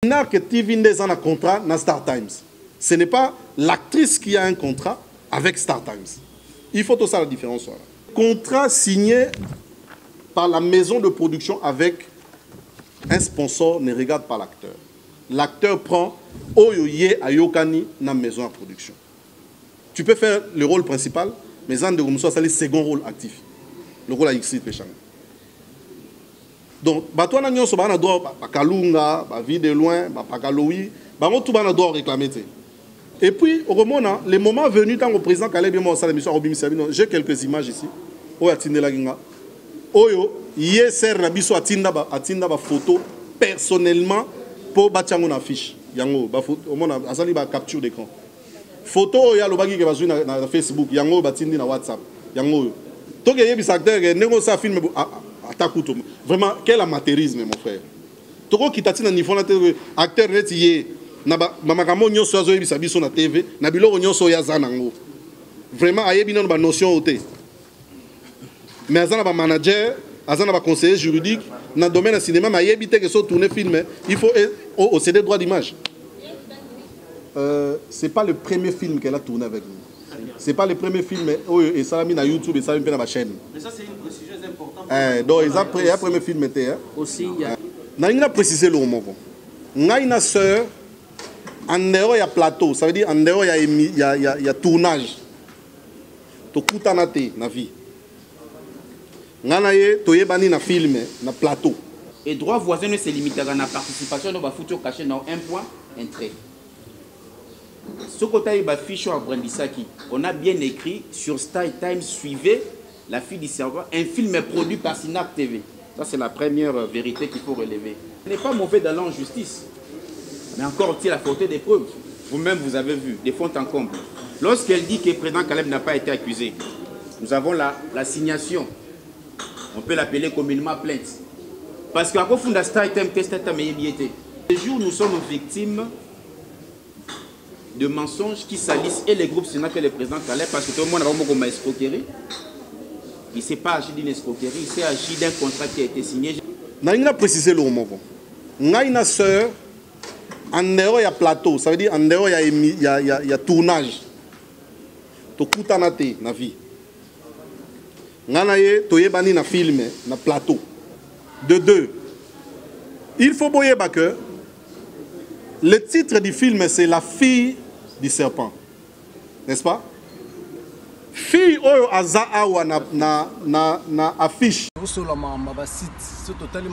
Que TV n'est un contrat dans Star Times. Ce n'est pas l'actrice qui a un contrat avec Star Times. Il faut tout ça la différence. Voilà. Contrat signé par la maison de production avec un sponsor ne regarde pas l'acteur. L'acteur prend Oyoye Ayokani dans la maison de production. Tu peux faire le rôle principal, mais en de c'est le second rôle actif. Le rôle à X Péchang. Donc, toi, tu as droit à Kalunga, à vie de loin, à Kaloui, tu as droit à réclamer. Et puis, au moment, le moment venu, quand le président Caleb est mort, j'ai quelques images ici. Oyo atinde la ginga. Oyo, hier, ser na biso atinda ba photo personnellement pour battre une affiche. Yango, ba photo, au moment, azali ba capture d'écran. Photo oyo ya lobaki ke bazui na Facebook, yango batindi na WhatsApp. Yango. To ke yebi acteur ke nengo sa film vraiment, quel amateurisme, mon frère. Toko qui t'a dit niveau acteur retié, nabakamon nyo sozo yebi sabiso na TV, na biloko nyo so ya zanango. Vraiment ayebi non ba notion oté. Mais azana ba manager, azana ba conseiller juridique, dans le domaine du cinéma, mais ayebi te que so tourner film, il faut au CD droit d'image. C'est pas le premier film qu'elle a tourné avec nous. C'est pas le premier film, et ça l'a mis sur YouTube et ça l'a mis dans ma chaîne. Mais ça, c'est une précision importante. Donc, il y a un premier film. Aussi, il y a. Il a précisé le moment. Il y a une soeur, en dehors, il y a plateau. Ça veut dire en dehors, il y a tournage. Tu as dans la vie. Il y a un film, un plateau. Et droit voisin ne se limite à la participation, on va foutre caché dans un point, un trait. Ce côté de fiche on a bien écrit sur Star Times, suivez la fille du serveur, un film est produit par Synap TV. Ça, c'est la première vérité qu'il faut relever. Ce n'est pas mauvais d'aller en justice, mais encore il a faute des preuves. Vous-même, vous avez vu, des fonds en comble. Lorsqu'elle dit que le président Caleb n'a pas été accusé, nous avons la signation. On peut l'appeler communément plainte. Parce qu'à fond de Star Times, les jours où nous sommes victimes de mensonges qui salissent et les groupes Sénat que le président Caleb, parce que tout le monde a vraiment comme escroquerie. Il ne s'est pas agi d'une escroquerie, il s'est agi d'un contrat qui a été signé. Il a précisé le moment. Il y a une soeur, en dehors il y a plateau, ça veut dire en dehors il y a tournage. Tu as dans la vie. Il y a un film, un plateau. De deux, il faut voir que le titre du film, c'est La fille du serpent. N'est-ce pas? Fille oyo aza awa na affiche. Sur la site, ce total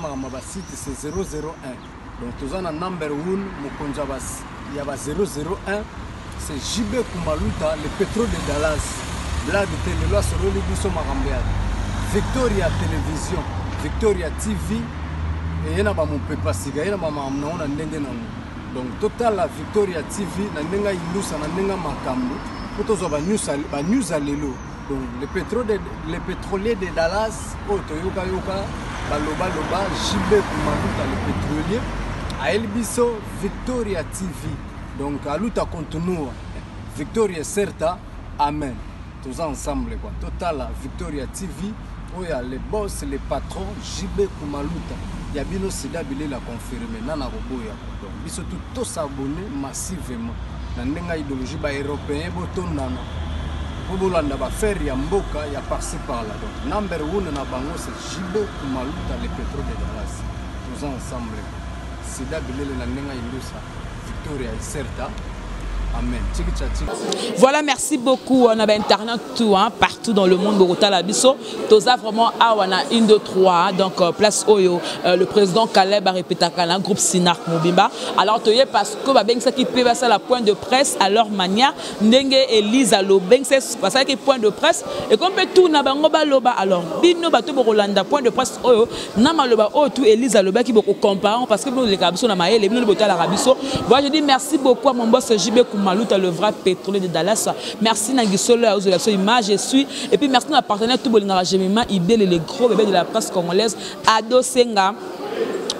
site c'est 001. Donc tous en number 1, il y a 001. C'est JB Kumaluta, le pétrole de Dallas. Blague de télé, sur le Libiso Marambead. Victoria Télévision, Victoria TV. Et il y a mon papa siga, il y a maman na ndenge na. Donc total la Victoria TV na ndenga ilusa na ndenga makambo potozo ba news alelo. Donc le pétrolier de Dallas otoyoka yoka baloba JB Kumaluta le pétrolier a Elbiso Victoria TV. Donc à luta continua Victoria certa amen. Tous ensemble quoi. Total la Victoria TV où il y a les boss, les patrons JB Kumaluta. Il y a bien aussi la confirmé nana roboya. Donc biso tout s'abonner massivement. Na ndenga idéologie ba européen botondana. Bobolanda ba faire ya mboka ya par-ci par-là. Donc number 1 na bango c'est JB Kumaluta le pétrole de Dallas. Tous ensemble. C'est d'abord na ndenga indusa Victoria est certa. Amen. Voilà, merci beaucoup. On a internet tout, hein, partout dans le monde. Bogota Labiso. Toza vraiment awana 1, 2, 3. Donc place Oyo. Le président Caleb a répété un groupe Sinak Mobimba. Alors toye parce que ben ça qui peut passer la point de presse à leur manière. Ndenge Elisa Lobeng c'est parce que point de presse et comme tout na bango baloba alors bino bato Rolanda point de presse Oyo na maloba o tout Elisa Lobeng qui beaucoup comparant parce que nous les Kabiso na maye les bino bota la Rabiso. Voilà, je dis merci beaucoup à mon boss JB Malouta, le vrai pétrolier de Dallas. Merci Nagisolo aux élections images je suis et puis merci à partenaire tout Bolingara Jemima Ibel et les gros bébés de la presse congolaise Ado Senga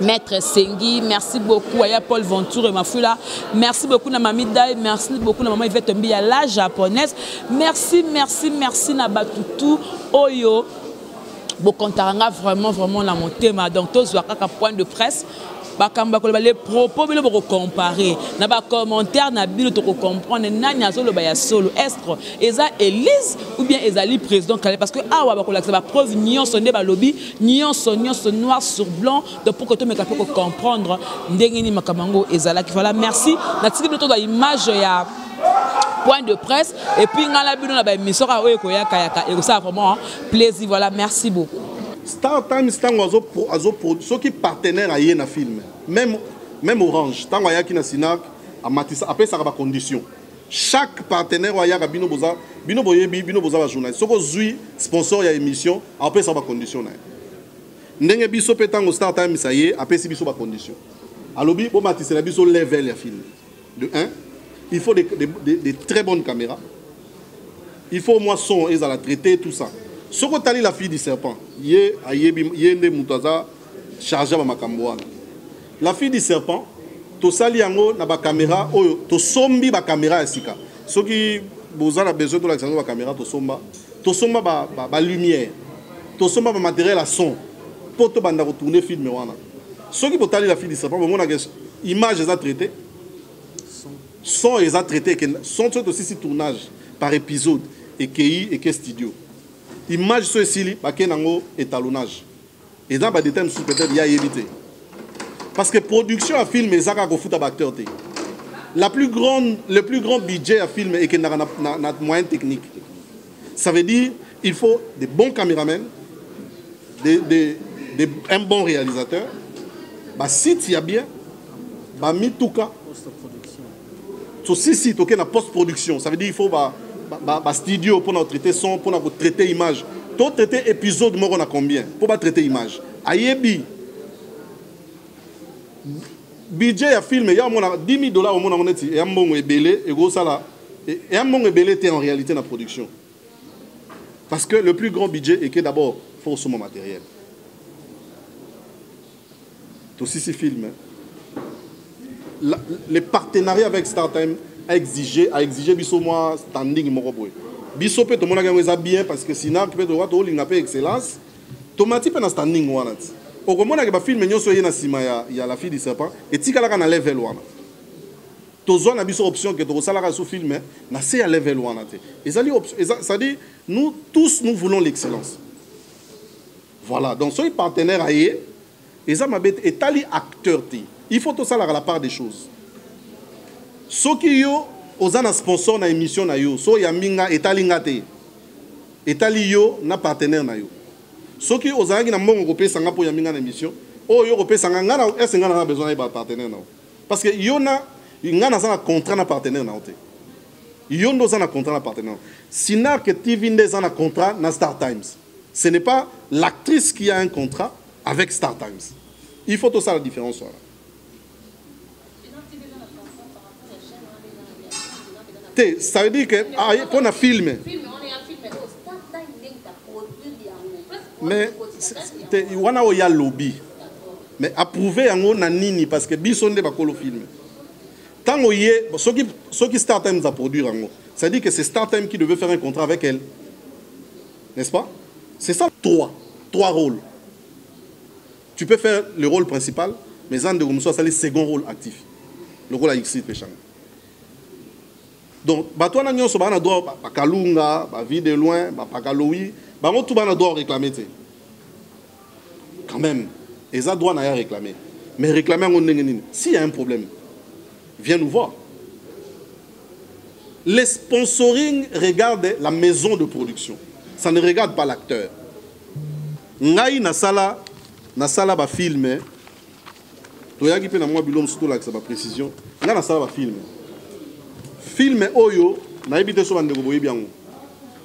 Maître Sengi, merci beaucoup à Paul Venture et Mafula, merci beaucoup à Mami Dai, merci beaucoup à Maman Yvette Mbia, la japonaise, merci Nabatutu Oyo Bokontaranga vraiment la montée donc tous à point de presse bakamba ko les propos bino boko comparer na ba commentaire na bino to comprendre nani azolo ba ya solo estre eza Élise ou bien ezali président Kalé parce que awa ba ko la ba preuve nyonso nde ba lobby nyonso noir sur blanc de pour que to me capable comprendre ndenge ni makamango ezala ki voilà merci na tiki bino to da image ya point de presse et puis ngala bino na ba émission ka oyo ko yaka et ça vraiment plaisir voilà merci beaucoup. Star Times tango azo ceux qui partenaire à yé na film même Orange tango ayaki na Sinac a Matissa après ça ba condition chaque partenaire ayaka bino boza ba journaliste soko zui sponsor ya émission après ça ba condition na ndenge biso petango Star Times ça yé après si biso ba condition alobi bo Matissa la biso level ya film de 1 il faut des très bonnes caméras il faut au moins son et à la traiter tout ça. Ce que tu la fille du serpent, yende mutaza chargé ma makamboana. La fille du serpent, to sali yango na ba caméra oyo to sombi ba caméra esika. Ce qui vous a besoin de l'accès ba caméra to somba ba lumière, to somba ba matériel à son pour to banda retourner film wana. Ce qui potali la fille du serpent, bon image est traité. Son est traité que son aussi tournage par épisode et que studio. Image sur ici, bakenango étalonnage. Et dans des thèmes peut-être il y a évité. Parce que production à film est zaka ko futa acteur té. Le plus grand budget à film est que na moyen technique. Ça veut dire il faut des bons caméramans, un bon réalisateur. Bah si il y a bien, bah mituka post-production. Si tu na post-production, ça veut dire il faut studio pour nous traiter son, pour nous traiter image. Tout traiter épisode, on a combien pour pas traiter image. Ayebi budget à film, il y a $10 000 au monde et un bon ébélé et gros ça là et un bon ébélé en réalité dans la production. Parce que le plus grand budget est que d'abord faut son matériel. Tout si film. Les partenariats avec StarTime a exigé biso moi standing moko boy biso pe to mona ngeza bien parce que sinon peut droit to linga pe excellence tomati pe na standing wana ti okomona ke ba film nyonso yena sima ya la fille du serpent et tikala kana level wana to zona biso option que to sala ka so film na c'est à level wana ti ezali ça dit nous tous nous voulons l'excellence voilà donc soy partenaire aye eza mabet etali acteur ti il faut tout ça la part des choses. Ce qui yo ozana sponsor na émission na yo, so ya minga etalinga te. Etali yo na partenaire na yo. Ce qui ozana na mbongo ko pesa nga po ya minga na émission, o yo ko pesa nga na est nga na besoin ba partenaire na. Parce que yo na ngana za contrat na partenaire na te. Yo ndo za na contrat na partenaire. Sina que TV nde na contrat na Star Times. Ce n'est pas l'actrice qui a un contrat avec Star Times. Il faut tout ça la différence voilà. Ça veut dire que pour un film. Mais il y a lobby. Mais approuver en nini parce que bisonde ba kolo film. Tant ceux qui Star Times a produire en ça dit que c'est Star Times qui devait faire un contrat avec elle. N'est-ce pas? C'est ça trois rôles. Tu peux faire le rôle principal, mais en de comme ça c'est le second rôle actif. Le rôle à X péchant. Donc, bato na nyonso bana droit ba kalunga, ba vie de loin, ba pakaloui, ba mo tout bana droit réclamer té. Quand même, ils ont droit à réclamer. Mais réclamer on n'engeni. S'il y a un problème, viens nous voir. Les sponsoring regardent la maison de production. Ça ne regarde pas l'acteur. Ngai na sala ba filmer. Toyaki pe na moi bilom surtout là que ça va précision. Ngai na sala ba filmer. Film oyo na ebité so bandeko boyebi yango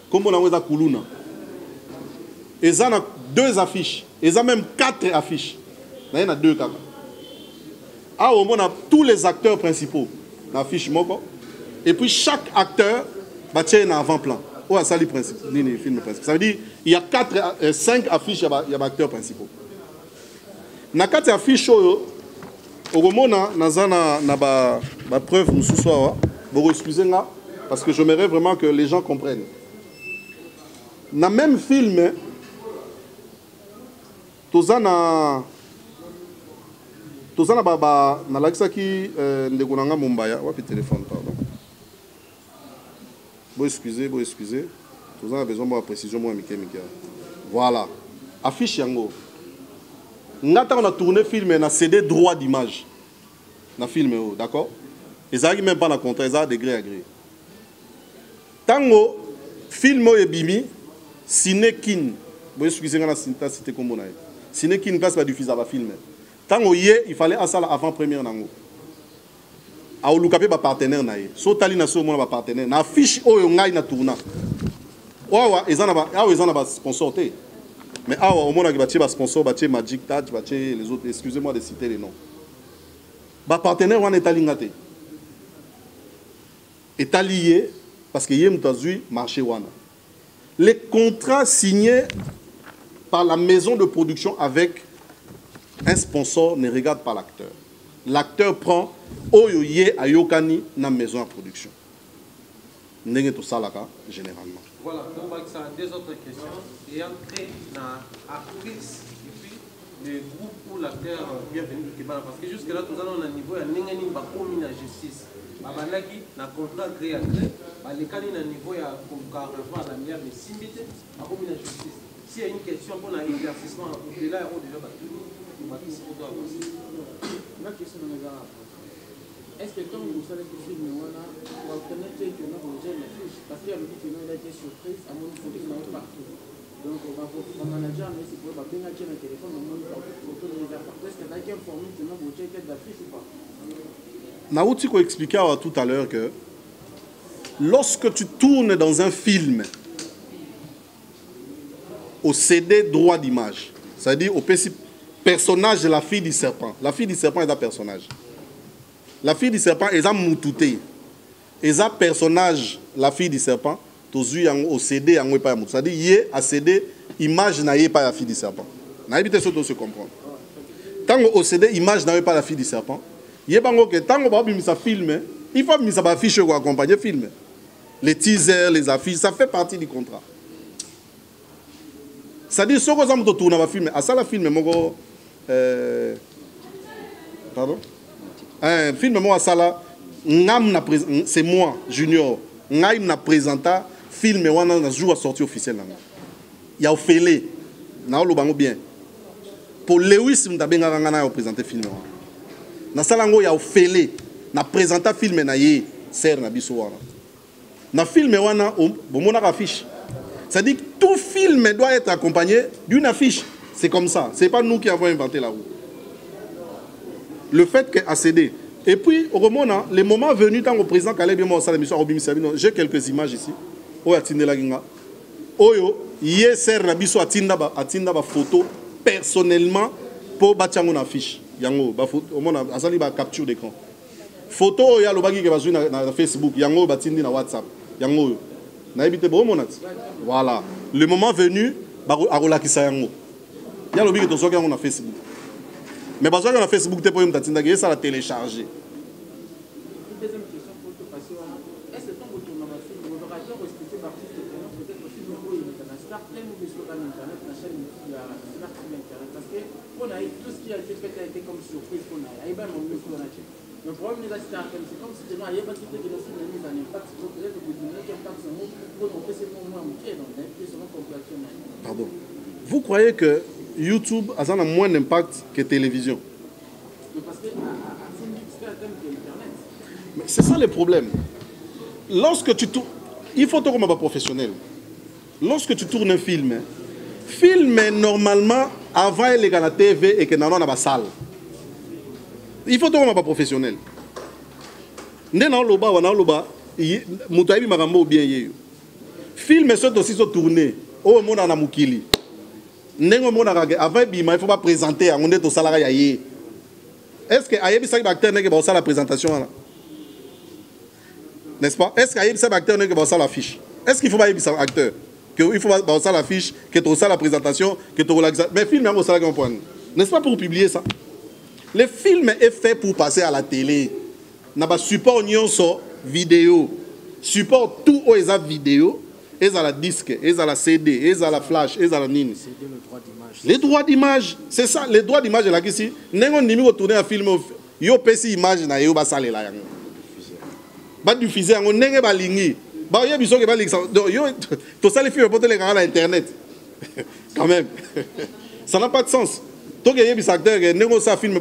kombo na weza kuluna eza na 2 affiches eza même 4 affiches na yena 2 kaka ah on a tous les acteurs principaux na affiche moko et puis chaque acteur ba tient na avant-plan ou à sali principal ni film principal ça veut dire il y a 5 affiches il y a acteurs principaux na 4 affiches oyo okomona nazana na ba preuve mususu awa. Bon, excusez-moi, parce que j'aimerais vraiment que les gens comprennent. Dans le même film, ça na lakisa ki ndeko nanga Mumbaya wapi téléphone pardon. Bon excusez. Tout ça a besoin de précision moi Mickey. Voilà. Affiche yango. Ngata on a tourné film na CD droit d'image. Na film d'accord? Ils arrivent même pas na contrat, ils ont degré à gré. Tango film et bimi Cinekin. Bon excusez moi la cité comme on a. Cinekin place pas diffuser la film. Tango hier, il fallait à ça avant première nango. A olukape ba partenaire na ye. So tali na so mona ba partenaire. Na affiche oyo ngai na tourna. Wawa ezana ba sponsor te. Mais awa au mona ki ba sponsor ba Magic Touch, ba les autres, excusez-moi de citer les noms. Ba partenaire wana etalinga te. Etalié parce que yem tazui marché wana. Les contrats signés par la maison de production avec un sponsor ne regarde pas l'acteur. L'acteur prend Oyoye Ayokani dans la maison de production. N'est-ce pas ça là, généralement. Voilà, donc ça a deux autres questions. Et entrer dans l'actrice et puis le groupe ou l'acteur bienvenu qui parle. Parce que jusque-là, nous allons à un niveau, il y a une justice. Babanaki na contrat gré à gré, les canins à niveau il y a comme carrément la meilleure de simité, à la justice. S'il y a une question pour l'éclaircissement, au-delà, il y a déjà battu. Ma question est est-ce que quand vous savez que le film est là, vous reconnaissez que nous avons déjà une affiche? Parce qu'il y a le but qu'il a été surprise, à mon niveau, il est partout. Donc, on va pour manager, mais c'est pour bien attirer le téléphone, on va photo de les apporter. Est-ce que dans quelle formule que nous avons déjà été d'affiche ou pas? Naouti a expliqué tout à l'heure que lorsque tu tournes dans un film au CD droit d'image, c'est-à-dire au personnage de la fille du serpent. La fille du serpent est un personnage. La fille du serpent est un moutouté. Et un personnage, la fille du serpent, au CD, c'est-à-dire il y a un CD, image n'a pas la fille du serpent. N'a pas se comprendre. Tant au CD, image n'a pas la fille du serpent. Il y a que tant que ça filme, il faut que ça affiche ou accompagner le film. Les teasers, les affiches, ça fait partie du contrat. C'est-à-dire, ce que vous tourner un film, à ça le film, pardon? Un film, moi, ça là, c'est moi, Junior, je na présenté film, on a joué à sortie officielle. Il y a Ophélie, bien. Pour Lewis, on a présenté film. Na salango ya Ophélie, na présenté film na ye, serre na biso wana. Na film wana, bon affiche. C'est-à-dire que tout film doit être accompagné d'une affiche. C'est comme ça. Ce n'est pas nous qui avons inventé la roue. Le fait qu'à céder. Et puis, au moment, les moments venus, tant au président Caleb j'ai quelques images ici. Oyo, yeser Rabiso atinda ba photo personnellement pour bâtir une affiche. Yango, au moment, azali ba capture d'écran. Photo, ya lobaki ke bazui na Facebook. Yango, batindi na WhatsApp. Yango. Voilà. Le moment venu, il y a le but de sur Facebook. Mais parce que Facebook, tu peux ça la télécharger. Deuxième question pour te passer. Est-ce que quand vous tournez un film, vous aurez respecté l'artiste peut-être aussi le Star Play ou sur Internet, la chaîne de la Star Internet? Parce que tout ce qui a été fait a été comme surprise qu'on a. Il y a même mieux qu'on a fait. Le problème de la Star Play, c'est comme si il n'y a pas de truc de film mise en impact. Peut-être que vous donnez qu'un impact sur nous pour montrer c'est pour moi montrer dans un pays selon population. Pardon. Vous croyez que YouTube a moins d'impact que télévision? Parce que c'est ça le problème. Lorsque tu tournes, il faut être comme un professionnel. Lorsque tu tournes un film, normalement avant les gars à la TV et que dans la salle. Il faut être comme un professionnel. Ndena loba wana loba mutaibi magambo bien film est aussi tourné. Oh mon na mukili. Ndengo mon avant bima il faut pas présenter on est au salarié yé. Est-ce que ayebi sa acteur n'est que ba la présentation là? N'est-ce pas? Est-ce qu'il y a des acteurs qui vont faire l'affiche? Est-ce qu'il faut pas y acteur? Qu'il faut faire l'affiche, que tu la présentation, que tu relaxes. Mais le film est aussi un point. N'est-ce pas pour publier ça? Le film est fait pour passer à la télé. Il y a support sur vidéo. Support tout aux vidéo. ezala disque, ezala CD, ezala flash, ezala nini. Les droits d'image, c'est ça, les droits d'image là ici. Nengon nimi ko tourner un film yo pesi image na yo ba salela yango. Ba diffuser yango ndenge ba lingi. Ba yo biso ke ba lingi yo to ça les films pour les gars sur internet. Quand même. Ça n'a pas de sens. Toi qui es acteur, nengo ça film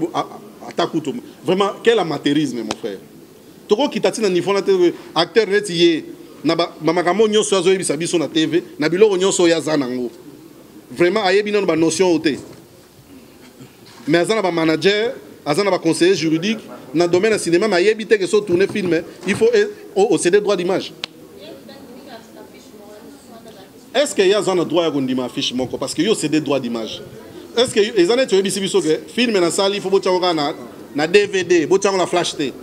atakuto. Vraiment quel amateurisme mon frère. Toi qui t'attends niveau acteur net yé na ba makambo nyonso azo yebisa biso na TV na biloko nyonso ya zanango. Vraiment ayebi non ba notion oté. Mais azana ba manager, azana ba conseiller juridique dans le domaine du cinéma mais ayebi te que so tourner film, il faut au CD droit d'image. Est-ce qu'il y a un droit à condamner affiche moko parce que yo c'est des droits d'image. Est-ce que les années tu as dit biso que film na salle il faut bocha na DVD, bocha na flash T.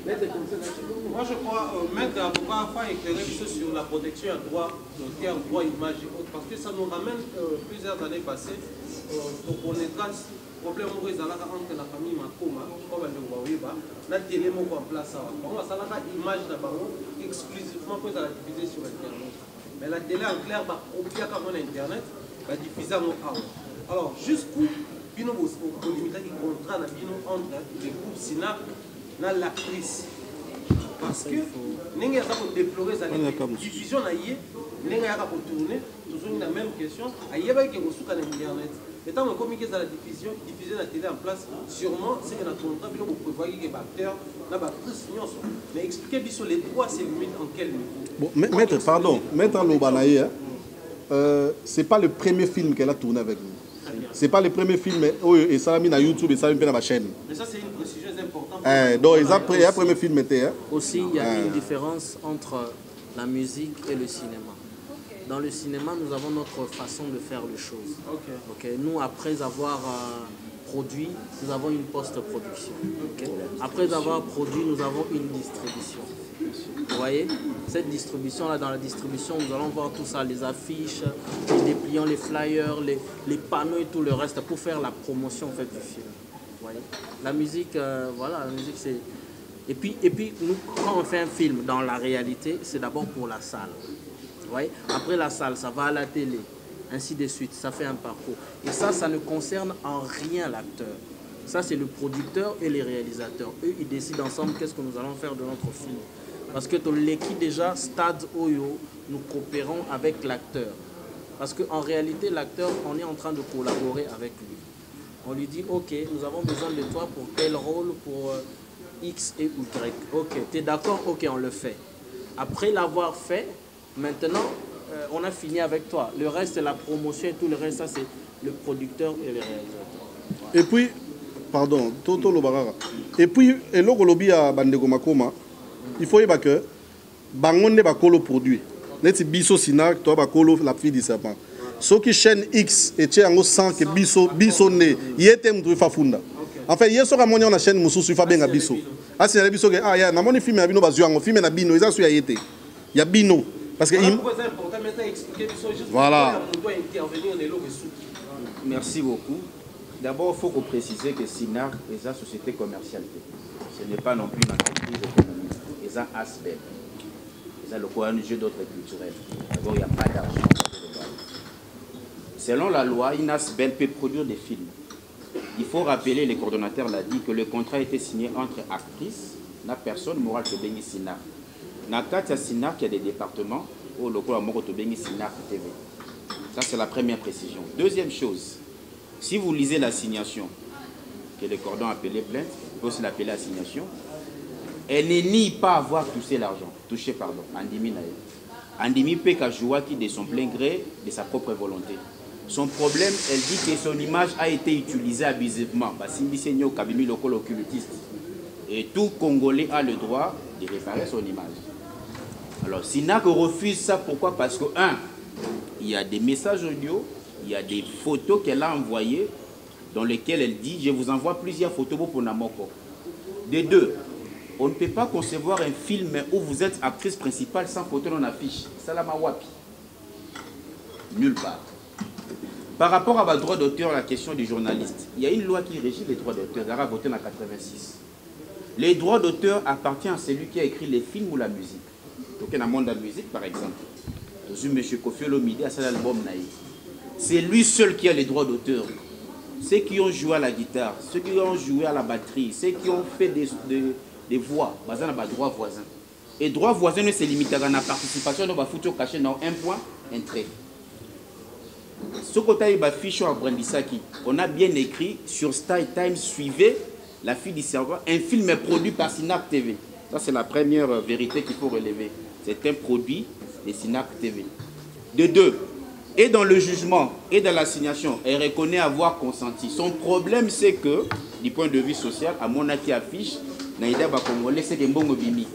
Moi je crois maître avocat faut éclairer sur la protection à droit d'auteur, droit image parce que ça nous ramène plusieurs années passées pour qu'on trace problème où ils allaient entre la famille Makoma comme le Wawiba la télé moko en place ça. On va ça la image d'abord exclusivement pour la diffuser sur internet. Mais la télé en clair, bah, on peut comme internet, bah, diffuser en out. Alors, jusqu'où bino au limite qui contrat na bino entre les groupes Sina na l'actrice. Parce que n'engue ya ko déplorer ça diffusion na yé, n'engue ya ko tourner, toujours la même question, ayeba ki ko suka na internet. Et tant que communiquer ça la diffusion, diffuser la télé en place, sûrement c'est que notre contrat bino ko prévoir que acteur na ba actrice nyonso. Mais expliquer biso les droits c'est limite en quel niveau. Bon, maître, pardon, maître Lobanaye, c'est pas le premier film qu'elle a tourné avec nous. C'est pas le premier film, et ça l'a mis sur YouTube et ça l'a mis dans ma chaîne. Mais ça, c'est une précision importante. Donc, il y a le premier film. Aussi, il y a une différence entre la musique et le cinéma. Dans le cinéma, nous avons notre façon de faire les choses. Okay. Nous, après avoir produit, nous avons une post-production. Okay. Après avoir produit, nous avons une distribution. Vous voyez, cette distribution-là, dans la distribution, nous allons voir tout ça, les affiches, les dépliants, les flyers, les panneaux et tout le reste pour faire la promotion en fait, du film. Vous voyez, la musique, voilà, la musique c'est... Et puis, nous, quand on fait un film, dans la réalité, c'est d'abord pour la salle. Vous voyez, après la salle, ça va à la télé, ainsi de suite, ça fait un parcours. Et ça ne concerne en rien l'acteur. Ça, c'est le producteur et les réalisateurs. Eux, ils décident ensemble qu'est-ce que nous allons faire de notre film. Parce que dans l'équipe déjà, Stade Oyo, nous coopérons avec l'acteur. Parce qu'en réalité, l'acteur, on est en train de collaborer avec lui. On lui dit, ok, nous avons besoin de toi pour tel rôle, pour X et Y. Ok, tu es d'accord? Ok, on le fait. Après l'avoir fait, maintenant, on a fini avec toi. Le reste, c'est la promotion et tout le reste, ça, c'est le producteur et le réalisateur. Et puis, pardon, Toto Lobarara. Et puis, et là, Kolobi à Bandego Makoma, il faut que Bangonde Bakolo produit. Net Biso Sinak, toi Bakolo, la fille du serpent. Ce qui chaîne X et tu as un sang que Biso né, il était un fafunda. En fait, hier soir, on a chaîne Moussou Sufa Ben Biso. Ah, c'est la Biso, ah, il y a un film à Bino Bazuan, un film à Bino, ils ont su y été. Il y a Bino. Parce que. Voilà. Merci beaucoup. D'abord, il faut préciser que SINAC est une société commerciale. Ce n'est pas non plus une entreprise économique. C'est un ASBEL. C'est le jeu d'ordre culturel. D'abord, il n'y a pas d'argent. Selon la loi, une ASBEL peut produire des films. Il faut rappeler, le coordonnateur l'a dit, que le contrat a été signé entre actrices, la personne morale de Bengi SINAC. Dans le cas de SINAC, il y a des départements où le corps de Bengi SINAC TV. Ça, c'est la première précision. Deuxième chose, si vous lisez l'assignation, que le cordon a appelé plainte, on peut aussi l'appeler assignation, elle ne nie pas avoir touché l'argent. Touché, pardon. Andimi Naï. Andimi Peka Jouaki de son plein gré, de sa propre volonté. Son problème, elle dit que son image a été utilisée abusivement. Et tout Congolais a le droit de réparer son image. Alors, SINAC refuse ça, pourquoi? Parce que, un, il y a des messages audio, il y a des photos qu'elle a envoyées dans lesquelles elle dit « Je vous envoie plusieurs photos pour Namoko ». De deux, on ne peut pas concevoir un film où vous êtes actrice principale sans photo dans l'affiche. Salama Wapi. Nulle part. Par rapport à votre droit d'auteur, la question du journaliste, il y a une loi qui régit les droits d'auteur. Elle a voté en 86. Les droits d'auteur appartiennent à celui qui a écrit les films ou la musique. Donc, dans le monde de la musique, par exemple. M. Kofi Olomide a cet album. C'est lui seul qui a les droits d'auteur. Ceux qui ont joué à la guitare, ceux qui ont joué à la batterie, ceux qui ont fait des voix, ils ont droit voisin. Et droit voisin ne se limite à la participation, on va foutre caché dans un point, un trait. Ce côté il fiche à Brandisaki, on a bien écrit sur Style Times, suivez La fille du serveur, un film produit par Sinac TV. Ça c'est la première vérité qu'il faut relever. C'est un produit de Sinac TV. De deux, et dans le jugement et dans l'assignation, elle reconnaît avoir consenti. Son problème c'est que, du point de vue social, à mon avis affiche, Naïda Congolais c'est des bons bimi.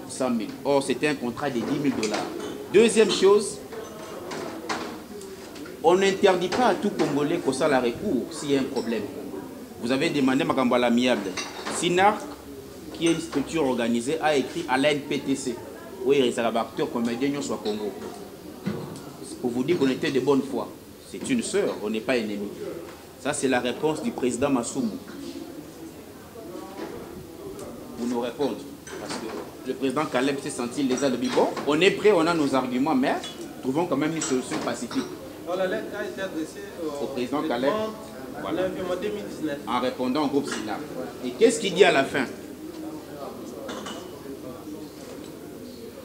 100 000. Or c'était un contrat de 10 000 $. Deuxième chose, on n'interdit pas à tout Congolais qu'on soit la recours s'il y a un problème. Vous avez demandé à l'amiable. SINARC, qui est une structure organisée, a écrit à la NPTC. Oui, c'est l'acteur comédien soit Congo. Pour vous dire qu'on était de bonne foi. C'est une sœur, on n'est pas ennemis. Ça, c'est la réponse du président Massoumou. Pour nous répondre. Parce que le président Caleb s'est senti les a de bon, on est prêt, on a nos arguments, mais trouvons quand même une solution pacifique. La lettre a été adressée au président Caleb. Voilà. 2019. En répondant au groupe SINAC. Et qu'est-ce qu'il dit à la fin?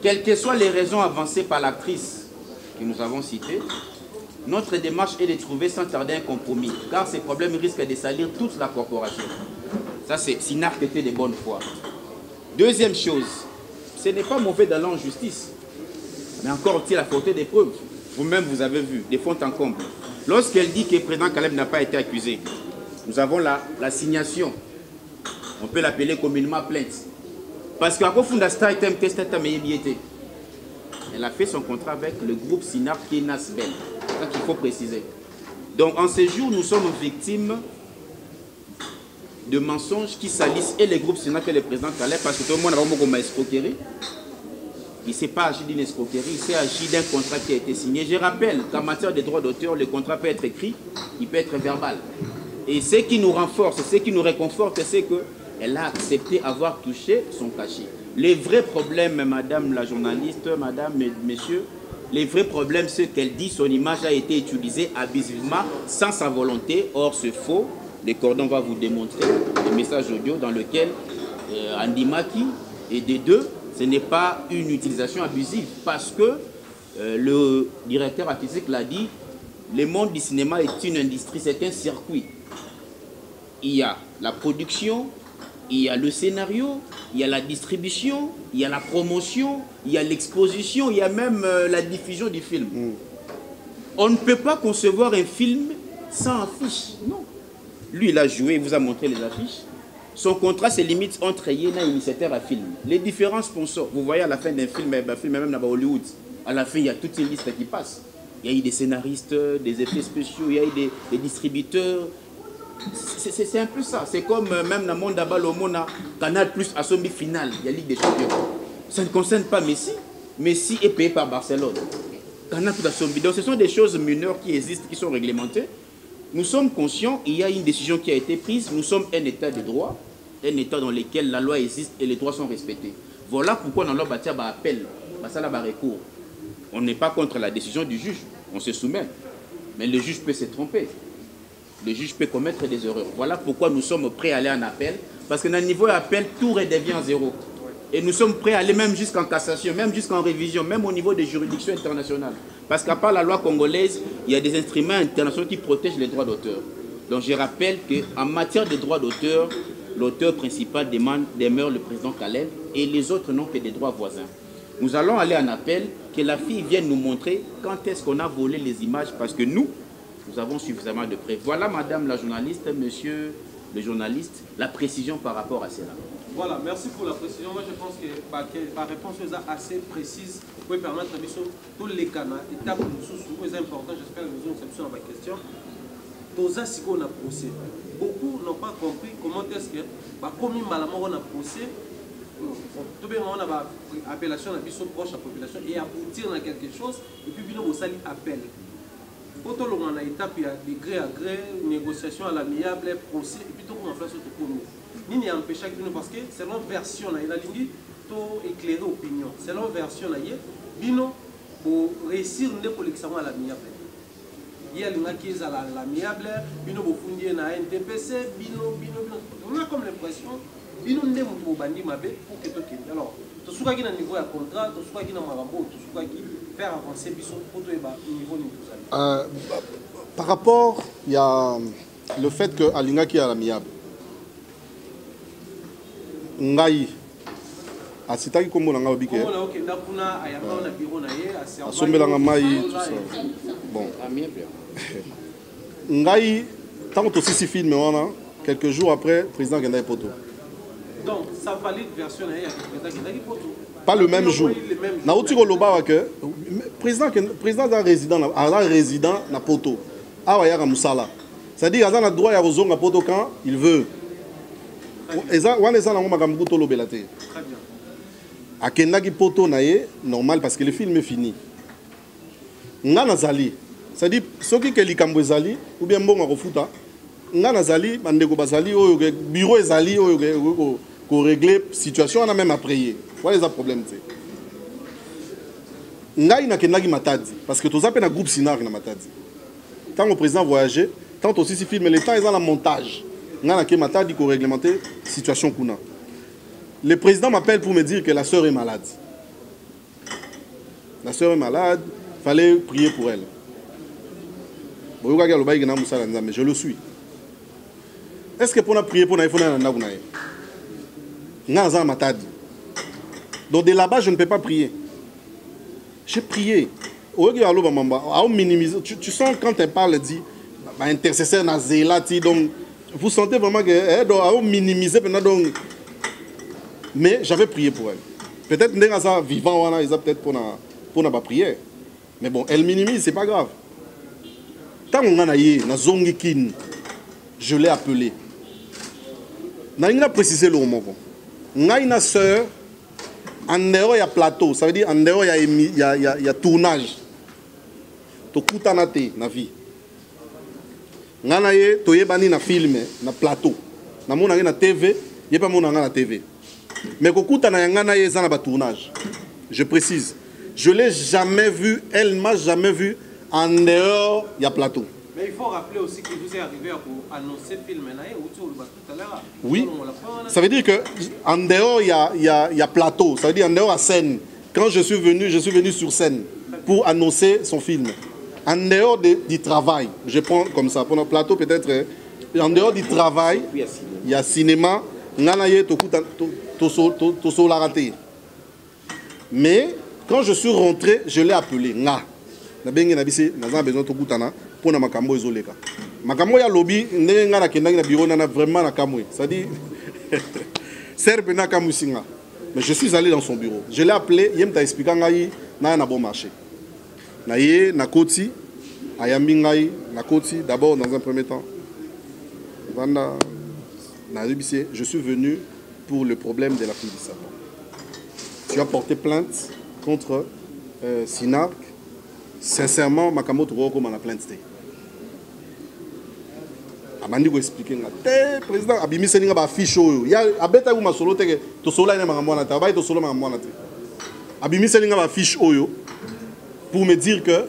Quelles que soient les raisons avancées par l'actrice que nous avons citée, notre démarche est de trouver sans tarder un compromis, car ces problèmes risquent de salir toute la corporation. Ça, c'est SINAC qui était de bonne foi. Deuxième chose, ce n'est pas mauvais d'aller en justice, mais encore il a faute des preuves. Vous-même, vous avez vu, des fonds en comble. Lorsqu'elle dit que le président Caleb n'a pas été accusé, nous avons l'assignation. On peut l'appeler communément plainte. Parce qu'à Kofunda Style Time, elle a fait son contrat avec le groupe SINAC qui est Nasbel. C'est ça qu'il faut préciser. Donc en ces jours, nous sommes victimes de mensonges qui salissent et les groupes SINAC et le président Caleb, parce que tout le monde a vraiment comme escroquerie. Il ne s'est pas agi d'une escroquerie, il s'est agi d'un contrat qui a été signé. Je rappelle qu'en matière de droits d'auteur, le contrat peut être écrit, il peut être verbal. Et ce qui nous renforce, ce qui nous réconforte, c'est qu'elle a accepté avoir touché son cachet. Les vrais problèmes, madame la journaliste, madame, messieurs, les vrais problèmes, c'est qu'elle dit son image a été utilisée abusivement, sans sa volonté. Or, c'est faux. Le cordon va vous démontrer le message audio dans lequel Andy Maki et des deux, ce n'est pas une utilisation abusive parce que le directeur artistique l'a dit, le monde du cinéma est une industrie, c'est un circuit. Il y a la production, il y a le scénario, il y a la distribution, il y a la promotion, il y a l'exposition, il y a même la diffusion du film. On ne peut pas concevoir un film sans affiche, non. Lui, il a joué, il vous a montré les affiches. Son contrat se limite entre Yéna et initiateur à film. Les différents sponsors, vous voyez à la fin d'un film, même là-bas Hollywood, à la fin, il y a toute une liste qui passe. Il y a eu des scénaristes, des effets spéciaux, il y a eu des distributeurs. C'est un peu ça. C'est comme même dans le monde d'Abal, au monde, Canal Plus à son final, il y a Ligue des Champions. Ça ne concerne pas Messi. Messi est payé par Barcelone. Canal Plus à son vidéo. Ce sont des choses mineures qui existent, qui sont réglementées. Nous sommes conscients, il y a une décision qui a été prise, nous sommes un état de droit, un état dans lequel la loi existe et les droits sont respectés. Voilà pourquoi dans leur bâtiment appel, ça là recours. On n'est pas contre la décision du juge, on se soumet. Mais le juge peut se tromper. Le juge peut commettre des erreurs. Voilà pourquoi nous sommes prêts à aller en appel, parce que dans le niveau appel, tout redevient zéro. Et nous sommes prêts à aller même jusqu'en cassation, même jusqu'en révision, même au niveau des juridictions internationales. Parce qu'à part la loi congolaise, il y a des instruments internationaux qui protègent les droits d'auteur. Donc je rappelle qu'en matière de droits d'auteur, l'auteur principal demeure le président Caleb et les autres n'ont que des droits voisins. Nous allons aller en appel, que la fille vienne nous montrer quand est-ce qu'on a volé les images, parce que nous avons suffisamment de preuves. Voilà, madame la journaliste, monsieur le journaliste, la précision par rapport à cela. Voilà, merci pour la précision. Moi, je pense que ma réponse est assez précise. Vous pouvez permettre à tous les canaux, étapes c'est important, j'espère que nous avons une exception à ma question. Dans un on a procès. Beaucoup n'ont pas compris comment est-ce que, comme il m'a on a procès, tout le monde a une appellation à la proche à la population et aboutir à quelque chose, et puis nous avons appel. Quand on a une étape, il y a des gré à gré, négociation à l'amiable, procès, et puis tout le monde a fait ce que nous. Ni n'y a empêché que nous, parce que selon version, il y a une éclairée opinion. Selon version, bino pour réussir de collection à l'amiable. Il y a qui est à l'amiable, bino pour fonder na NTPC, bino. On a comme l'impression bino ndem pour bandi mabe pour que toi qui alors tout ce qui est niveau de contrat, tout ce qui est dans marambo, tout ce qui faire avancer biso pour toi niveau de par rapport, il y a le fait que Alinga qui est à l'amiable. Ngai asitaki kombo nanga obike asombelanga mai tout ça bon ngai tant que aussi film wana quelques jours après président Gendai Poto donc ça valide version ya président Gendai Poto pas le même jour na uti ko loba que président da résident na Poto awa ya musala c'est-à-dire azana droit ya rozonga Poto quand il veut akendaki poto na ye normal parce que le film est fini nga nazali c'est-à-dire soki ke likambo ezali ou bien mbongo kofuta nga nazali bandeko bazali oyo bureau ezali oyo ko régler situation on a même après ye voilà les problèmes te ngai nakendaki Matadi parce que toza pe na groupe Sinar na Matadi tant le président voyager tant aussi si film le temps ils ont la montage Matadi pour réglementer la situation kuna. Le président m'appelle pour me dire que la sœur est malade. La sœur est malade, il fallait prier pour elle. Mais je le suis. Est-ce que pour prier pour elle, il faut Matadi. Donc de là-bas, je ne peux pas prier. J'ai prié. Tu sens quand elle parle, elle dit, intercesseur Nazélati, donc vous sentez vraiment qu'elle doit minimiser. Mais j'avais prié pour elle. Peut-être que les vivants, ils ont peut-être pour ne pas prier. Mais bon, elle minimise, c'est pas grave. Tant qu'on a je l'ai appelé. Je vais préciser le mot. Il y a une soeur, en dehors il y a plateau, ça veut dire en dehors il y a tournage. Tu as na vie. Nganaye toyebani na film na plateau na mona na TV yepa mona na TV mais kokuta na ngana ye za na tournage je précise je l'ai jamais vu elle m'a jamais vu en dehors il y a plateau mais il faut rappeler aussi que vous êtes arrivé à annoncer film na ye tout à l'heure oui ça veut dire que en dehors il y a plateau ça veut dire en dehors à scène quand je suis venu sur scène pour annoncer son film. En dehors du travail, je prends comme ça, pour le plateau peut-être, en dehors du travail, il y a cinéma, mais quand je suis rentré, je l'ai appelé. Mais je suis allé dans son bureau. Je l'ai appelé, il m'a expliqué qu'il a bon marché. Naye, Nakoti, Ayambingaï, Nakoti, d'abord dans un premier temps. Je suis venu pour le problème de la fille du sapin. Tu as porté plainte contre Sinark. Sincèrement, Makamoto Roko m'a plainte. Amandi ko expliquer nga président abimi seninga ba fiche oyo ya abeta ku masolo teke to sola ina mangamwana ta ba to solo mangamwana te abimi seninga ba fiche oyo pour me dire que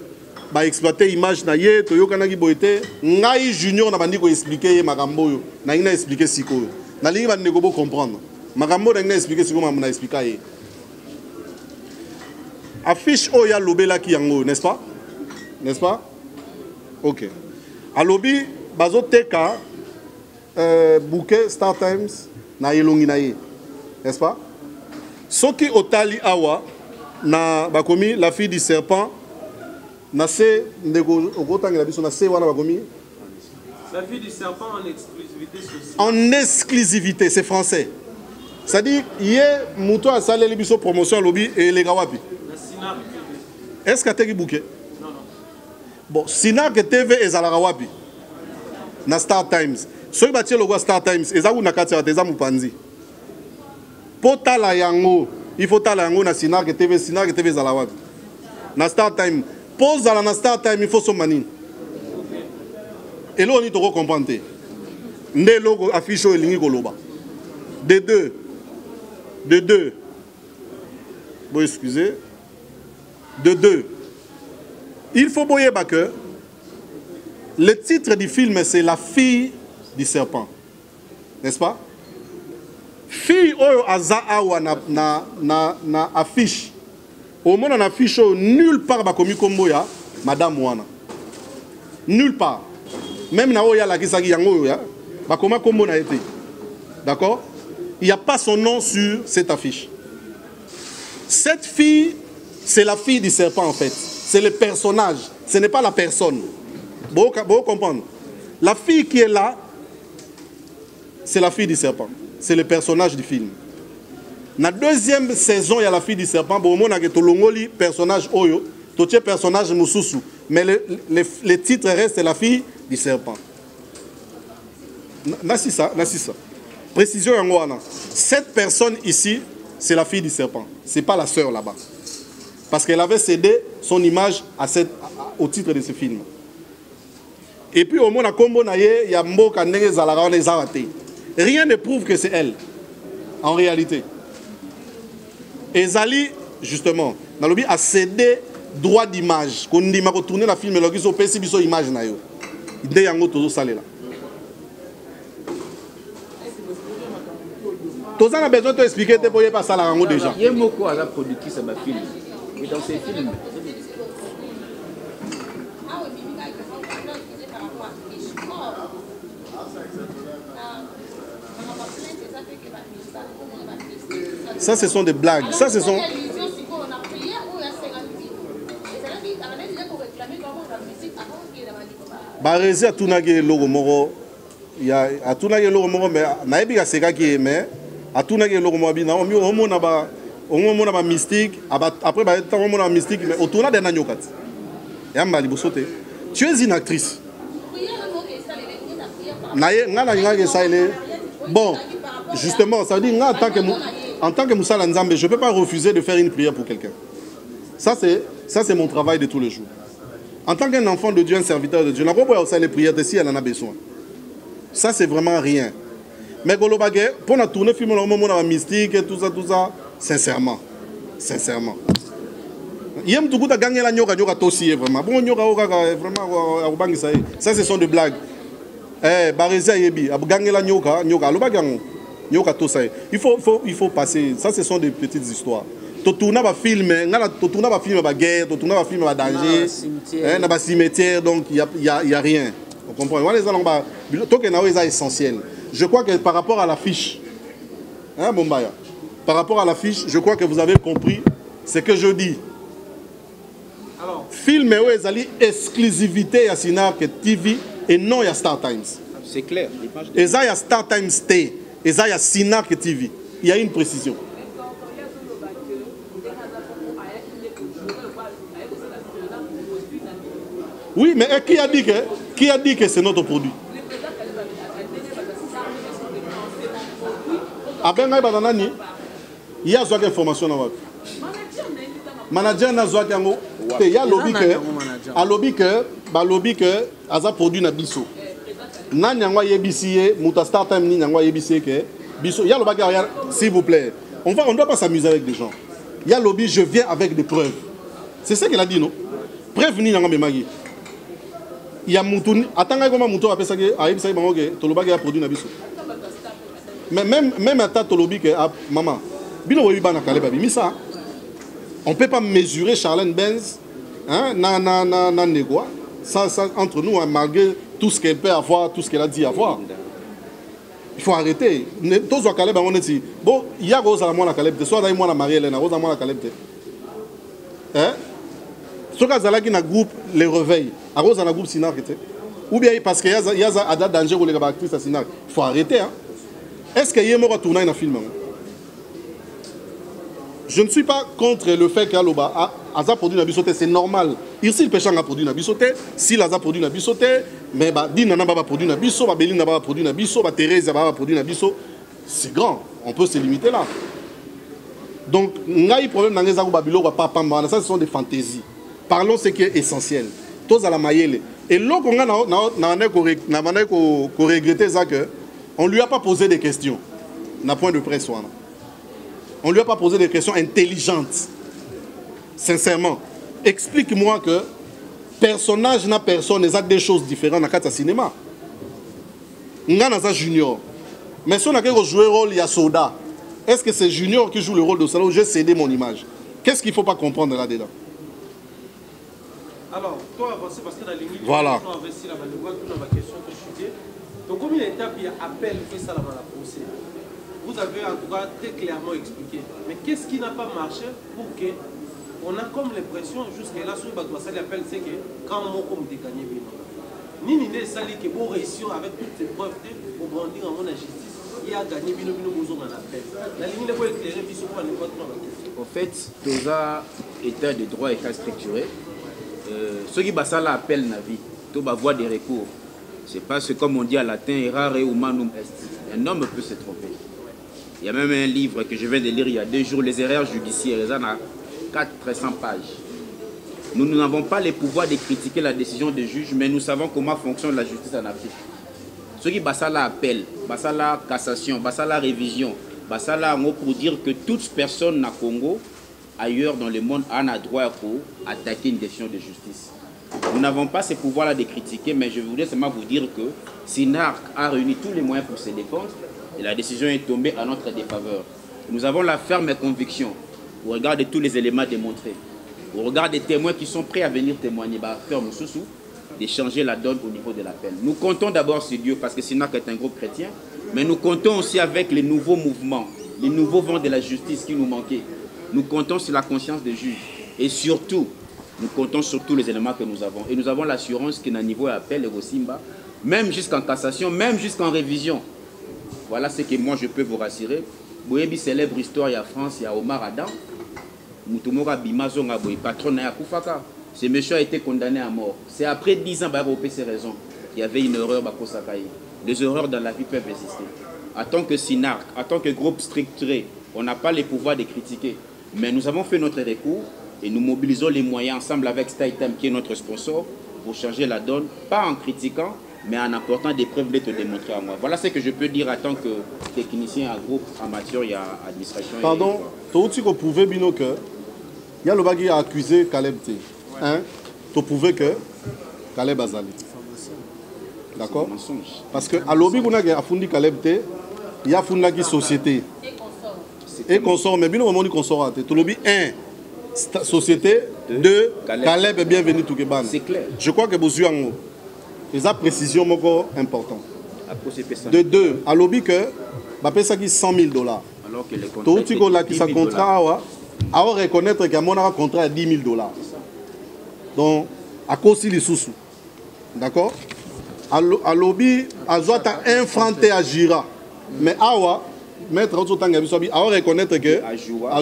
ba exploiter image na ye to yokana ki boité ngai junior na bandi ko expliquer makambo yo na ina expliquer sikoyo na lingi ba ndeko bo comprendre makambo na ina expliquer sikoyo na expliquer ye affiche oyo ya lobela ki yango n'est-ce pas OK a lobby bazo teka bouquet Star Times na yelongi na ye n'est-ce pas soki otali awa na bakomi la fille du serpent na se ndeko okotangela biso na se wana bakomi la fille du serpent en exclusivité sociale. En exclusivité, c'est français. C'est-à-dire yé muto a salé le biso promotion lobby et les gawapi. Est-ce que tu as bouquet? Non. Bon, Sinar TV et Zala Gawapi. Na Star Times. Ceux qui ont le Star Times, ils ont nakati des amupanzi. Pota la yango, il faut ta la yango na Sinar TV Zala Gawapi. Na Star Times. Pose dans la Star Times, il faut son manine. Et là, on est trop comprendre. Né logo affiche au lingi koloba. De deux. Bon, excusez. De deux, il faut boyer que le titre du film, c'est La fille du serpent. N'est-ce pas? Fille oyo aza awa na affiche. Au moins, on affiche nulle part bakomi kombo ya Madame Wana. Nulle part. Même na oya la kisaki yango ya bakoma kombo na été. D'accord? Il n'y a pas son nom sur cette affiche. Cette fille, c'est la fille du serpent en fait. C'est le personnage. Ce n'est pas la personne. Vous comprenez? La fille qui est là, c'est la fille du serpent. C'est le personnage du film. Dans la deuxième saison, il y a la fille du serpent. Bon, on a le personnage Oyo, tout le personnage Moussousou. Mais le titre reste la fille du serpent. C'est ça. Précision, cette personne ici, c'est la fille du serpent. Ce n'est pas la sœur là-bas. Parce qu'elle avait cédé son image au titre de ce film. Et puis au moins, il y a Mboka Nenge Zalara, les Zaraté. Rien ne prouve que c'est elle, en réalité. Et Zali, justement, dans le but, a cédé droit d'image. Quand on dit que tourner la film, il y a une image. Il y a une salé là. Tous on a besoin de t'expliquer pour ne pas ça là déjà. Il y a beaucoup à la production de ma film. Et dans ces films. Ça, ce sont des blagues. Ça, ce sont... Barézi a tout nagé logo moro. Il y a tout nagé logo moro, mais naïbi a sega qui est mais a tout nagé logo moro bina. On a ba mystique. Après bah on a mystique, mais au tournant des nanyokat. Et mali bosote. Tu es une actrice. Bon, justement, ça veut dire en tant que Moussa Lanzambe, je ne peux pas refuser de faire une prière pour quelqu'un. Ça, c'est mon travail de tous les jours. En tant qu'un enfant de Dieu, un serviteur de Dieu, on n'a pas besoin les prières de si elle en a besoin. Ça, c'est vraiment rien. Mais pour la tourner, film, on a mystique et tout ça, sincèrement. Il y a tout à gagner la nyoka aussi, vraiment. Bon, vraiment, ça, ce sont des blagues. Barézia Yebi, a gagné la nyoka, il faut passer. Ça, ce sont des petites histoires. Tu tournes un film, de guerre, tu tournes un film de danger, dans un cimetière, donc il n'y a rien. Vous comprenez? C'est essentiel. Je crois que par rapport à l'affiche, par rapport à l'affiche, je crois que vous avez compris ce que je dis. Alors, film est exclusivité à Sinark TV et non à Star Times. C'est clair. Et ça, il y a Star Times T. Et ça, il y a Sinark TV. Il y a une précision. Oui, mais qui a dit que c'est notre produit? Ah ben, il y a une information dans votre. Manager n'a pas de il y a lobby que a produit na biso. Nanyangwa yebisiye muta start time ni nyangwa yebisiye que biso il y a le bagarre s'il vous plaît. On doit pas s'amuser avec des gens. Il y a lobby, je viens avec des preuves. C'est ça qu'il a dit non? Preuve ni nyangwa memagi. Il y a Moutouni, attends comment Moutou a pensé que Aïb Saïd Bangoge, Toloba a produit Nabiso. Mais même à Tolobi que maman, Bilo Wibana Kaleba Bimisa, on ne peut pas mesurer Charlène Benz, na négoa, ça entre nous, malgré tout ce qu'elle peut avoir, tout ce qu'elle a dit avoir. Il faut arrêter. Tous les Kaleba on dit bon, il y a Rosa moi la Kaleb, soit d'ailleurs moi la Marie-Hélène, Rosa moi la Kaleb. Hein? Ce cas là qui na groupe les réveils. À cause d'un groupe Sinark, ou bien parce qu'il y a un danger pour les actrices à Sinark. Il faut arrêter. Hein? Est-ce qu'il y a un tournage dans un film? Je ne suis pas contre le fait qu'Aloba a produit un bisoté, c'est normal. Ici, le péchant a produit un bisoté, si l'Aza produit un bisoté, mais Dina n'a pas produit un biso, Béline n'a pas produit un biso, Thérèse n'a pas produit un biso. C'est grand, on peut se limiter là. Donc, il y a un problème dans les Babilo, ça, ce sont des fantaisies. Parlons ce qui est essentiel. Tous à la maïele. Et là, on a regretté ça que on ne lui a pas posé des questions. N'a point de presse. On ne lui a pas posé des questions intelligentes. Sincèrement. explique-moi que personnage na personne, ils ont des choses différentes dans le cinéma. Nga naza junior. Mais si on a joué le rôle, il y a Soda. Est-ce que c'est Junior qui joue le rôle de Soda ou j'ai cédé mon image? Qu'est-ce qu'il ne faut pas comprendre là-dedans? Alors, toi, avancez parce que dans les voilà. Donc, combien d'étapes il y a appel fait ça dans la procès? Vous avez en tout cas très clairement expliqué. Mais qu'est-ce qui n'a pas marché pour que on a comme l'impression jusqu'à là, sur le bateau, ça l'appelle, c'est que quand on comme des gagnés, Nini ne sali que pour réussir avec toutes ces preuves pour brandir en mon justice, il a gagné bino besoin en appel. La ligne ne peut éclairer puis sur quoi n'importe quoi. En fait, dans un état de droit et cas structuré, ceux qui basent l'appel na vie, tout va voir des recours. C'est parce que comme on dit à latin, errare humanum est. Un homme peut se tromper. Il y a même un livre que je viens de lire il y a 2 jours, les erreurs judiciaires, ils en ont 400 pages. Nous n'avons pas les pouvoirs de critiquer la décision des juges, mais nous savons comment fonctionne la justice en Afrique. Ceux qui basent l'appel, basent la cassation, basent la révision, basent la pour dire que toute personne na Congo, ailleurs dans le monde, a un droit pour attaquer une décision de justice. Nous n'avons pas ces pouvoirs-là de critiquer, mais je voudrais seulement vous dire que SINARC a réuni tous les moyens pour se défendre et la décision est tombée à notre défaveur. Nous avons la ferme conviction, au regard de tous les éléments démontrés, au regard des témoins qui sont prêts à venir témoigner, de changer la donne au niveau de l'appel. Nous comptons d'abord sur Dieu parce que SINARC est un groupe chrétien, mais nous comptons aussi avec les nouveaux mouvements, les nouveaux vents de la justice qui nous manquaient. Nous comptons sur la conscience des juges et surtout, nous comptons sur tous les éléments que nous avons. Et nous avons l'assurance qu'à niveau appel et au Simba, même jusqu'en cassation, même jusqu'en révision. Voilà ce que moi je peux vous rassurer. Boyebi célèbre histoire, il y a France, il y a Omar Adam. Moutoumora Bimazonga Boy, patron Naya Koufaka. Ce monsieur a été condamné à mort. C'est après 10 ans, il ses raisons. Il y avait une erreur, les erreurs dans la vie peuvent exister. En tant que SINARC, en tant que groupe structuré, on n'a pas les pouvoirs de critiquer. Mais nous avons fait notre recours et nous mobilisons les moyens ensemble avec StyleTime qui est notre sponsor pour changer la donne, pas en critiquant, mais en apportant des preuves de te démontrer à moi. Voilà ce que je peux dire en tant que technicien à groupe en matière et à administration. Pardon, tu pouvez dire que il y a le bagage à accuser Caleb T. Hein? Tu pouvais que Caleb Azali. D'accord? Parce que à l'objet qu'on a fondé Caleb T, il y a fondé la société. Et consort, mais bien au moment du consort, tu lobby 1 société, 2 Caleb est bienvenu tout Keban. C'est clair. Je crois que vous avez une précision importante. De 2, à lobby que ça qui $100 000. Alors que les contrats à reconnaître qu'il y a un contrat à $10 000. Donc, à cause de sous. D'accord? À lobby, à Zoata, un franc à Gira. Mais awa, mettre autre temps à reconnaître que à Joua,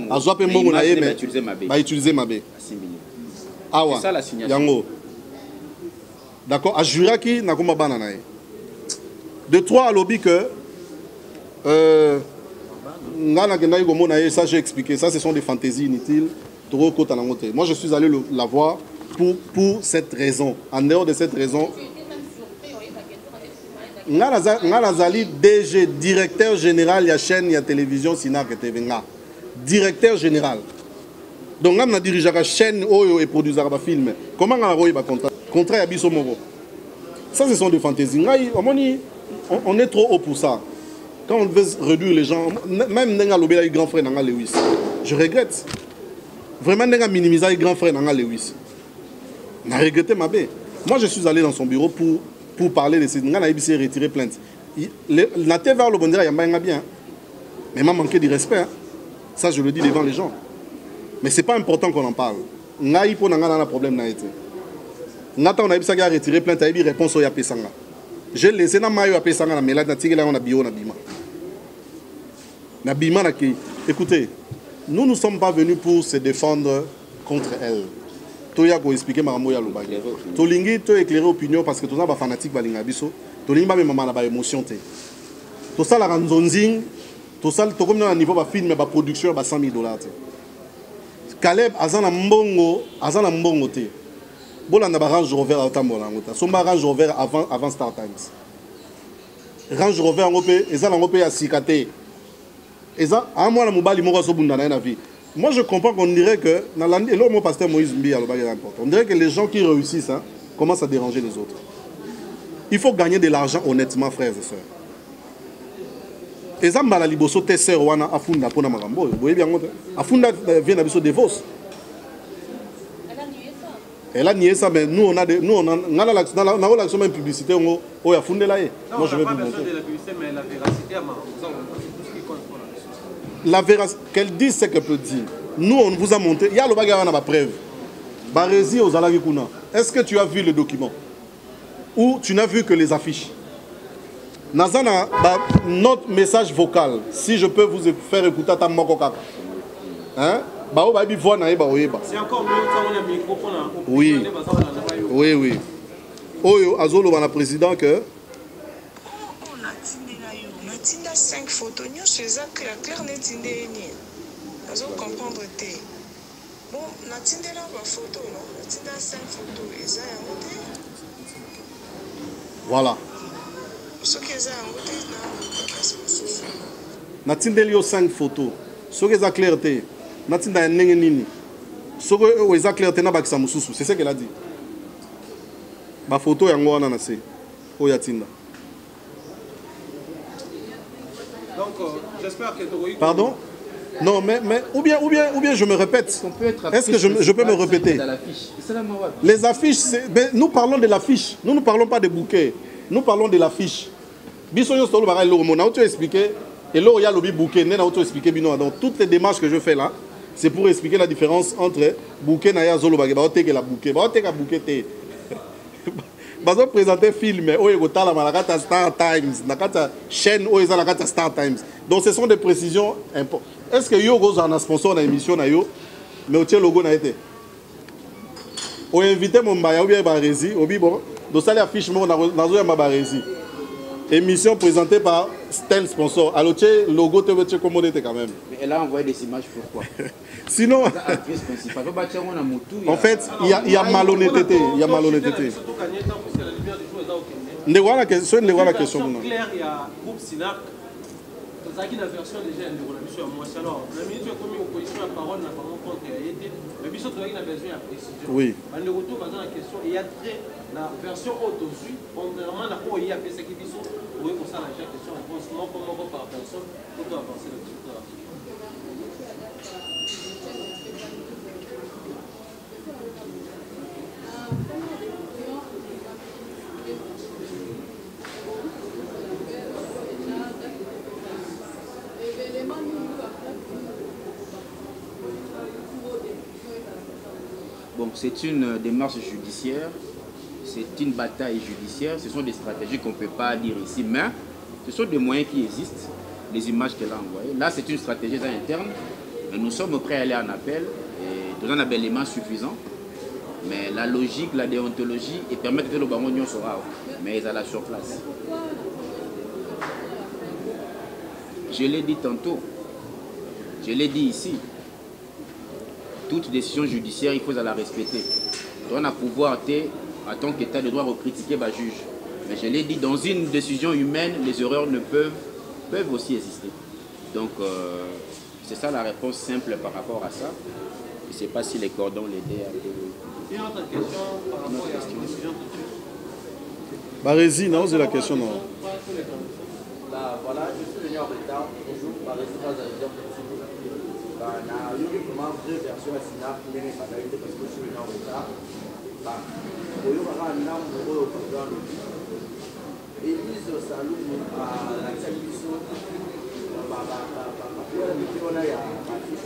à Zoapembongo, va utiliser ma baie. Awa, c'est ça la signature. Yango. D'accord? À Jura qui n'a pas bananaï. De 3 à lobby que ça j'ai expliqué, ça ce sont des fantaisies inutiles. Moi je suis allé la voir pour cette raison. En dehors de cette raison, Ngalazali DG, directeur général de la chaîne de la télévision SINARC TV. Directeur général. Donc on a dirigé la chaîne et produit des films. Comment on a eu le contrat? Contrat à Bissomoro. Ça ce sont des fantaisies. On est trop haut pour ça. Quand on veut réduire les gens, même dans le grand frère Nanga Lewis, je regrette. Vraiment, on a minimisé le grand frère Nanga Lewis. On a regretté ma baie. Moi, je suis allé dans son bureau pour parler de ces. On a retiré plainte. La TV vers le bon dire, il y a bien. Mais il m'a manqué de respect. Ça, je le dis devant les gens. Mais ce n'est pas important qu'on en parle. On a eu un problème. On a retiré plainte, il y a réponse au Yapesanga. Je laissé na mayo à Pesanga na melade na tigela on a bio na bima. Na bima na ki. Écoutez, nous ne sommes pas venus pour se défendre contre elle. Toya ko expliquer marambo ya lobagi. Tolingi to éclairer opinion parce que tous ba fanatique balinga biso. Tolingi ba mama na ba émotion te. To ça la ranzonzing, to ça to comme na niveau ba film ba production ba $100 000 te. Caleb azana mbongo te. Bon, on a Range Rover à Tambola. On a Range Rover avant Star Times. Range Rover en Europe, et ça en Europe à Sikate. Et ça, à moi la mobile, il m'a reçu bunda na vie. Moi, je comprends qu'on dirait que, et là, mon pasteur Moïse Mbi, on dirait que les gens qui réussissent hein, commencent à déranger les autres. Il faut gagner de l'argent honnêtement, frères et sœurs. Et ça, la liboso te sœur wana afunda pona magambo. Vous voyez bien, afunda vient d'abiso de vos. Elle a nié ça, mais nous on a l'action même publicité, on a fondé là. Moi je vais pas besoin de la publicité, mais la véracité, la véracité, qu'elle dise ce qu'elle peut dire. Nous on vous a monté, il y a le bagage, on a ma preuve. Barézi aux Alagikuna. Est-ce que tu as vu le document? Ou tu n'as vu que les affiches? Nazana, notre message vocal, si je peux vous faire écouter ta mokokaka. Hein? C'est encore mieux on a microphone. Oui. Oui, oui. Oyo azolo bana président que on a tinda 5 photos nous c'est clair net ndeni. Azo comprendre té. Bon, na tinda la photo non, na tinda 5 photos eza yango té. Voilà. Ce qui eza yango té na tinda yo 5 photos. Ce qui est clair té. Natinda nenge nini. Soko eza clair té na bakisa mususu, c'est ce qu'elle a dit. Ma photo yango wana na se. Oya tinda. Donc j'espère que pardon? Non, mais ou bien je me répète. Est-ce que je peux me répéter? Les affiches, nous parlons de l'affiche. Nous ne parlons pas des bouquets. Nous parlons de l'affiche. Bisonyo stolo baray lo mo na auto expliquer et là il y a le bouquet, na auto expliquer bino. Donc toutes les démarches que je fais là, c'est pour expliquer la différence entre bouquet na ya zolo bagé. Ba oteke la bouquet, ba oteka bouquet té. Bazo présenter film oyo kotala malakata Star Times, nakata chaîne oyo za nakata Star Times. Donc ce sont des précisions importantes. Est-ce que yo goza na sponsor na émission na yo mais o tie logo na été? O invité mon mbaya ou bien Barézi, obi bon, do sali affiche mo na zo ya Barézi. Émission présentée par tel sponsor. Alors tie logo te veut commander quand même. Mais elle a envoyé des images pourquoi? Sinon en fait, il y a malhonnêteté, il y a malhonnêteté. Ne voilà la question. Claire, il y a groupe Sinac. Ça qui la version déjà de la mission moi alors la ministre a commis opposition à parole n'a pas compte a été mais biso to qui n'a besoin de précision. Oui. On le retour dans la question il y a très la version autosuite contrairement à quoi il y a fait ce qui biso oui pour ça la question réponse non comment par personne pour avancer le petit peu. Bon, c'est une démarche judiciaire, c'est une bataille judiciaire, ce sont des stratégies qu'on ne peut pas dire ici, mais ce sont des moyens qui existent, les images qu'elle a envoyées. Là, c'est une stratégie interne, mais nous sommes prêts à aller en appel, et nous en avons l'élément suffisant, mais la logique, la déontologie, et permettre que le baron sera, mais ils allaient sur place. Je l'ai dit tantôt, je l'ai dit ici. Toute décision judiciaire, il faut la respecter. On a pouvoir, en tant qu'État de droit, critiquer le juge. Mais je l'ai dit, dans une décision humaine, les erreurs peuvent aussi exister. Donc, c'est ça la réponse simple par rapport à ça. Je ne sais pas si les cordons l'aidaient à peu. Une autre question par rapport à la décision. Barézi, non, c'est la question, non. Voilà, je suis venu en retard. Bonjour, Barézi, pas à dire. Il y a vraiment deux versions à Sinac, mais pas d'arrêter parce que je suis venu en retard. Il y aura un homme au programme. Élise Salou à la télévision.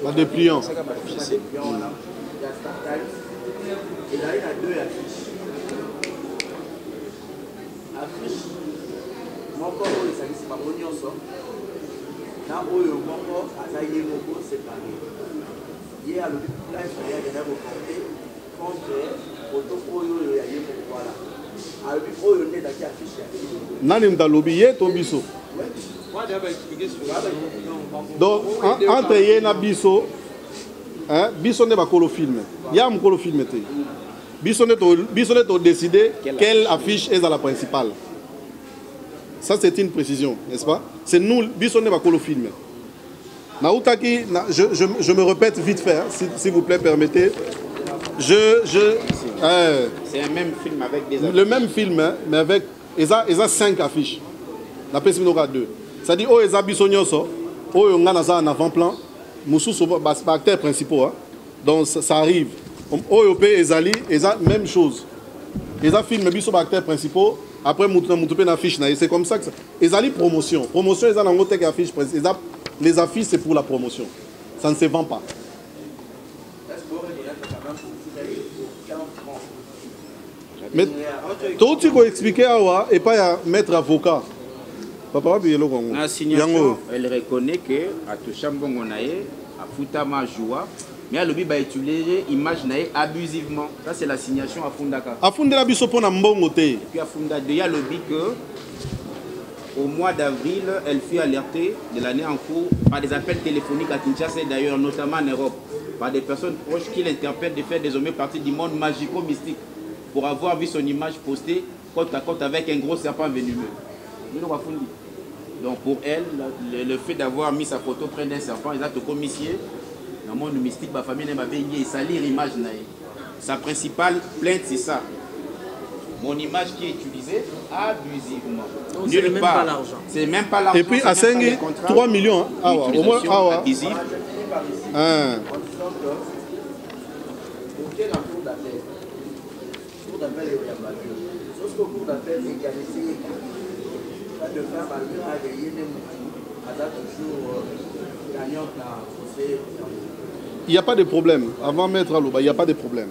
La dépliant. Il y a Star Times. Et là, il y a deux affiches. Affiche. Mon corps, c'est pas mon nyonso. Na oyo moko azaye moko séparé. Hier à l'hôpital, il y a des reportés contre photo oyo ya yemo voilà. À l'hôpital oyo né daki affiche. Nani mdalobi ye to biso. Donc entre ye na biso hein biso ne ba kolo film. Ya m kolo film té. Biso ne to décider quelle affiche est la principale. Ça, c'est une précision, n'est-ce pas? C'est nous, Bissonne va le film. Je me répète vite fait, hein, s'il vous plaît, permettez. C'est un même film avec des affiches. Le même film, hein, mais avec... Ils ont 5 affiches. La PS aura 2. Ça dit, oh, ils ont bisognoso, oh, ils ont un avant-plan. Moussou, c'est acteurs principaux. Hein. Donc, ça arrive. Oh, ils ont même chose. Ils ont filmé les acteurs principaux. Après, ils ont une affiche. C'est comme ça que ça... Ils ont promotion. Promotion, ils ont une autre affiche. Les affiches, c'est pour la promotion. Ça ne se vend pas. Mais tout ce qu'il faut expliquer et pas mettre avocat. Papa, la signature, elle reconnaît que à Touchambongo nae, à Futama Joua, mais à l'objet va utiliser l'image nae abusivement. Ça c'est la signation à Fundaka. À Fundela biso pona mbongo te. Et puis à Funda il y a l'objet que au mois d'avril, elle fut alertée de l'année en cours par des appels téléphoniques à Kinshasa et d'ailleurs notamment en Europe, par des personnes proches qui l'interpellent de faire désormais partie du monde magico-mystique pour avoir vu son image postée côte à côte avec un gros serpent venimeux. Donc pour elle, le fait d'avoir mis sa photo près d'un serpent, il a tout commissionné. Dans le monde mystique, ma famille n'a pas baigné et salir l'image. Sa principale plainte, c'est ça. Mon image qui est utilisée abusivement. Donc c'est même pas l'argent. C'est même pas l'argent. Et puis à 5, 3 millions. Hein. Ah, ouais. Au moins, abusive. Il n'y a pas de problème. Avant Maître Aloba, il n'y a pas de problème.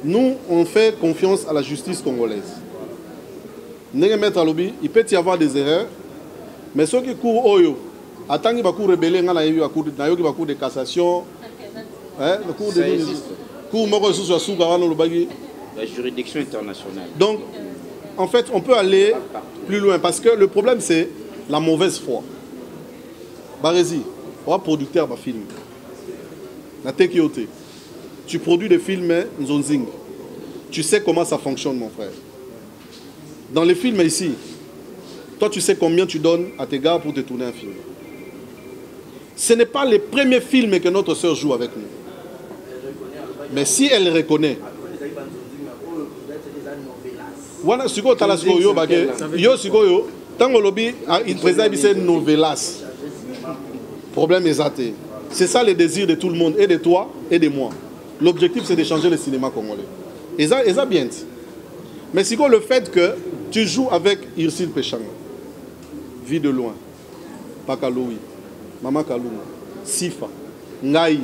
Nous, on fait confiance à la justice congolaise. Maître Alobi, il peut y avoir des erreurs, mais ceux qui courent Oyo, attendent qu'il va courir rebelle, il y a un cours de cassation, le cours de la juridiction internationale. Donc, en fait, on peut aller plus loin parce que le problème, c'est la mauvaise foi. Barézi, un producteur de film. La Tekiote. Tu produis des films Nzonzing. Tu sais comment ça fonctionne, mon frère. Dans les films ici, toi, tu sais combien tu donnes à tes gars pour te tourner un film. Ce n'est pas les premiers films que notre sœur joue avec nous. Mais si elle reconnaît, voilà, si vous novelas. Problème exacté. C'est ça le désir de tout le monde, et de toi, et de moi. L'objectif, c'est de changer le cinéma congolais. Et ça bien. Mais si le fait que tu joues avec Ursule Péchanga, Vie de loin, Pakaloui, Mama Kaluma, Sifa, Ngaï,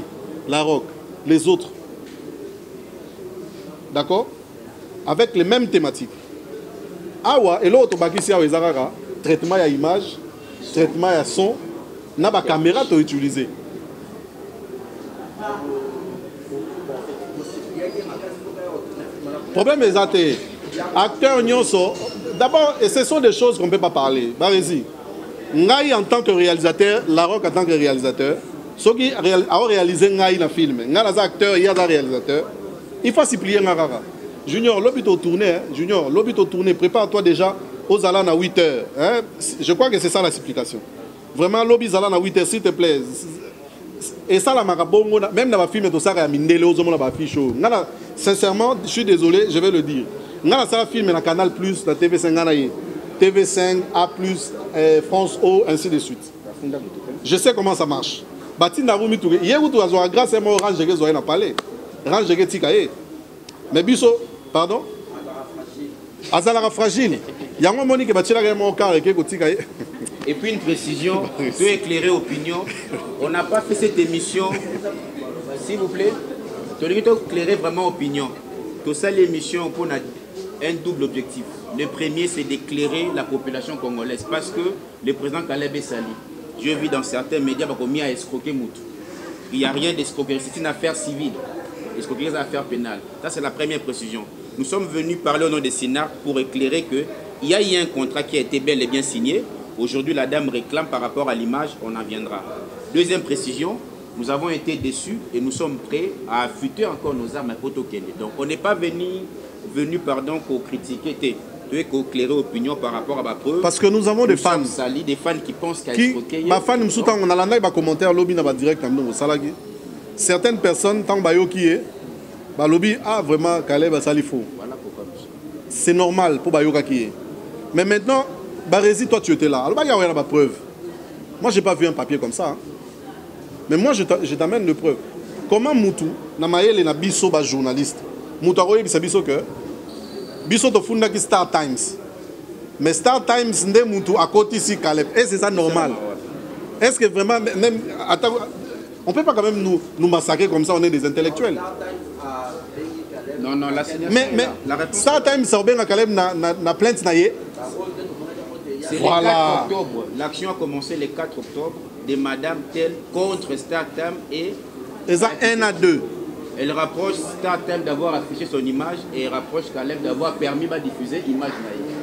Larocque, les autres. D'accord? Avec les mêmes thématiques. Awa, et l'autre, traitement à image, traitement à son, n'a pas caméra à utiliser. Problème est athée. Acteur Nyonso, d'abord, et ce sont des choses qu'on ne peut pas parler. Barézi, Ngaï en tant que réalisateur, Larocque en tant que réalisateur, ceux qui ont réalisé Ngaï dans le film, Ngaï est acteur, il y a des réalisateurs, il faut s'y plier Ngara. Junior, l'hôpital tourné, Junior, l'hôpital tourné, prépare-toi déjà aux alans à 8 heures. Hein? Je crois que c'est ça la explication. Vraiment, l'hôpital alans à 8 heures, s'il te plaît. Et ça, la marabongo, même dans la film, tout ça, sincèrement, je suis désolé, je vais le dire. Dans la film, dans Canal+, la TV5, TV5, A+, France O, ainsi de suite. Je sais comment ça marche. Hier, vous avez grâce à moi, Orange, vous avez parlé. Orange, vous avez mais biso, pardon? Azalara fragile. Il y a un moment qui va tirer mon car et qui est. Et puis une précision, peut éclairer opinion. On n'a pas fait cette émission, s'il vous plaît. Tu dois éclairer vraiment opinion. Tout ça, l'émission, on a un double objectif. Le premier, c'est d'éclairer la population congolaise. Parce que le président Caleb Sali, je vis dans certains médias, il a escroqué Moutou. Il n'y a rien d'escroquerie, c'est une affaire civile. L'escroquerie, c'est une affaire pénale. Ça, c'est la première précision. Nous sommes venus parler au nom des SINAC pour éclairer qu'il y a eu un contrat qui a été bel et bien signé. Aujourd'hui, la dame réclame par rapport à l'image, on en viendra. Deuxième précision, nous avons été déçus et nous sommes prêts à affûter encore nos armes à Poto Kende. Donc, on n'est pas venu pour critiquer. tu es éclairer opinion par rapport à ma preuve. Parce que nous avons des fans. Des fans qui pensent qu'il y a escroqué. Ma fan, on a la commentaire lobby na direct au salagi. Certaines personnes tant bayo qui est ba lobby vraiment Caleb salifo. Voilà pourquoi. C'est normal pour bayo qui est. Mais maintenant Barési, toi tu étais là. Alors il y a la preuve. Moi j'ai pas vu un papier comme ça. Hein. Mais moi je t'amène de preuve. Comment Moutou na maël na biso ba journaliste. Moutou a roye biso que biso to funda ki Star Times. Mais Star Times nde Moutou à côté ici Caleb. Est-ce que c'est ça normal? Est-ce que vraiment même on peut pas quand même nous massacrer comme ça, on est des intellectuels. Non, la mais Star Times ça bien Caleb na plainte na yé. C'est le 4 octobre. L'action a commencé le 4 octobre de Madame Tell contre Star Times et ça 1 à 2. Elle rapproche Star Times d'avoir affiché son image et rapproche Caleb d'avoir permis de diffuser l'image naïve.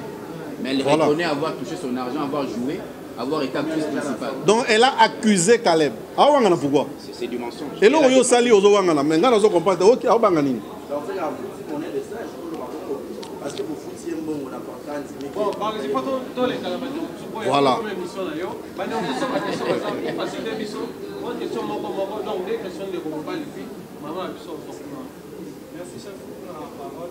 Mais elle reconnaît avoir touché son argent, avoir joué, avoir été actrice principale. Donc elle a accusé Caleb. Pourquoi? C'est du mensonge. Et là, on sali aux Owangana. Mais on comprend que c'est Banganini. Parce que vous foutiez un bon, on a pas bon, par exemple, tous les calamations, voilà. Merci, chef, pour la parole.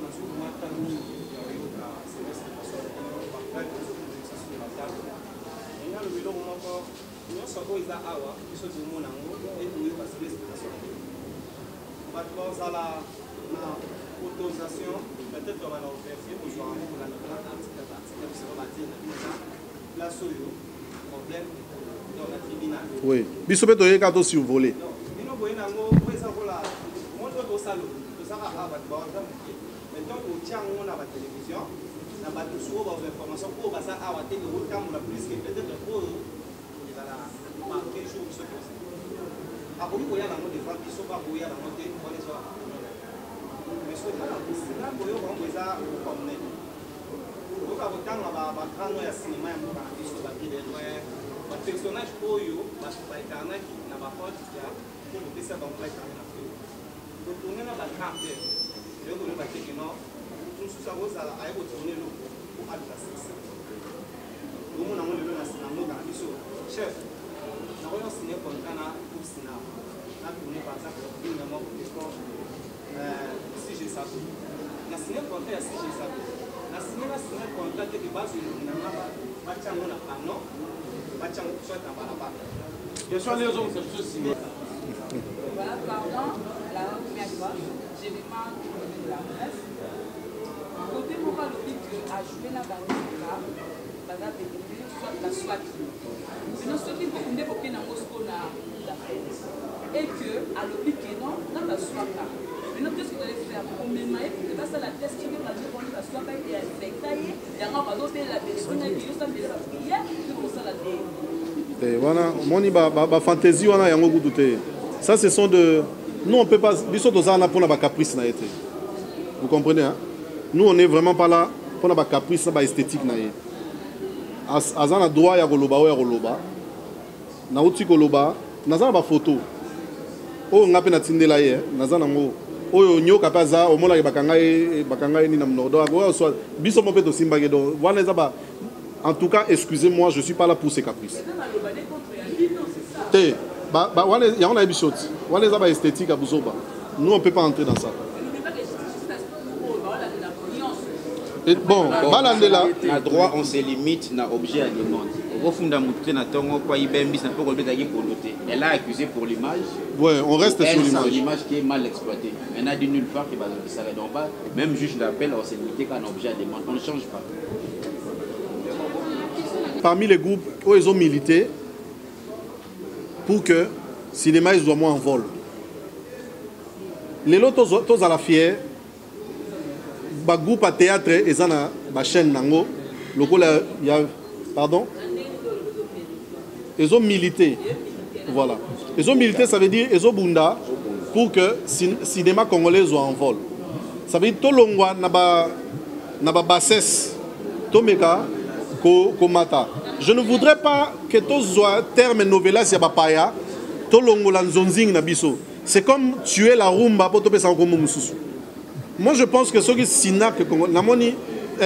Autorisation, peut-être qu'on va la vérifier pour voir pour la article place problème dans la tribunal. Oui, biso beto ye kato si vous voulez. Non, nous voyons nango pour ça voilà. Moi je dois ça le ça a ba ba maintenant au tient on a la télévision, na ba tout sur vos informations pour ça a wa télé au temps la police peut-être pour il va la marquer jour ce procès. A pour vous y a la mode de faire qui sont pas pour y a la mode pour les soirs. Mais ce là pour yo on va ça comme né. Donc à autant la ba crâne ya cinéma ya ba biso ba dire le personnage oyo ba baikana na ba porte ya pour le pesa ba baikana na fait. Donc on a la carte. Le on va checker non. Tout ça vous ça a été tourné le pour à la 6. Donc on a le na cinéma na biso. Chef, na on signé contrat na pour cinéma. Na tourné par ça pour une moment pour si j'ai ça. Na signé contrat ya si j'ai ça. Na signé contrat que base na ba chango na pano. Ba chango soit na balaba. Bien sûr les autres c'est signé. Voilà, pardon, la première fois, j'ai vraiment de la presse. Côté pourquoi le pic a joué la banane, soit la soit. Sinon, ce qui peut nous évoquer dans Moscou, et que, à l'hôpital, non, dans la soit là. Maintenant, qu'est-ce que vous allez faire? Pour me mailler, pour que ça la test, qui va dire qu'on la soit pas été infectée, et on va donner la personne qui est en la prière, pour ça la tête. Voilà, mon fantaisie, on a yango goûté. Ça, ce sont de. Nous, on ne peut pas. Pour la caprice. Vous comprenez, hein? Nous, on n'est vraiment pas là pour la caprice, la esthétique. Azana droit ya koloba ou ya koloba. Na uti koloba. Nazana ba photo. Oh, on a peine à tindela hier. Nazana mo. Oh, nyo kapaza. Au moins, il bakanga ni nam nordo. Soit. Biso mo peto simba gedo. Voilà zaba. En tout cas, excusez-moi, je ne suis pas là pour ces caprices. Il y a une émission. Il y a une esthétique à Bouzoba. Nous, on ne peut pas entrer dans ça. Et bon, à droit, on se limite à l'objet à demande. Elle a accusé pour l'image. Oui, on reste sur l'image. C'est l'image qui est mal exploitée. Elle n'a dit nulle part que ça ne donne pas. Même juge d'appel, on s'est limité qu'à un objet à demande. On ne change pas. Parmi les groupes où ils ont milité pour que le cinéma soit moins en vol. Les autres, tous à la fière, le groupe à théâtre, ils ont la chaîne Nango. Pardon? Ils ont milité. Voilà. Ils ont milité, ça veut dire ils ont bunda pour que le cinéma congolais soit en vol. Ça veut dire que tout le monde n'a pas bassesse. Tout le monde. Je ne voudrais pas que tout soit terme novelas ya bapaya, tout longola nzonzing na biso. C'est comme tuer la rumba pour te faire comme mususu. Moi je pense que ce qui sinak que namoni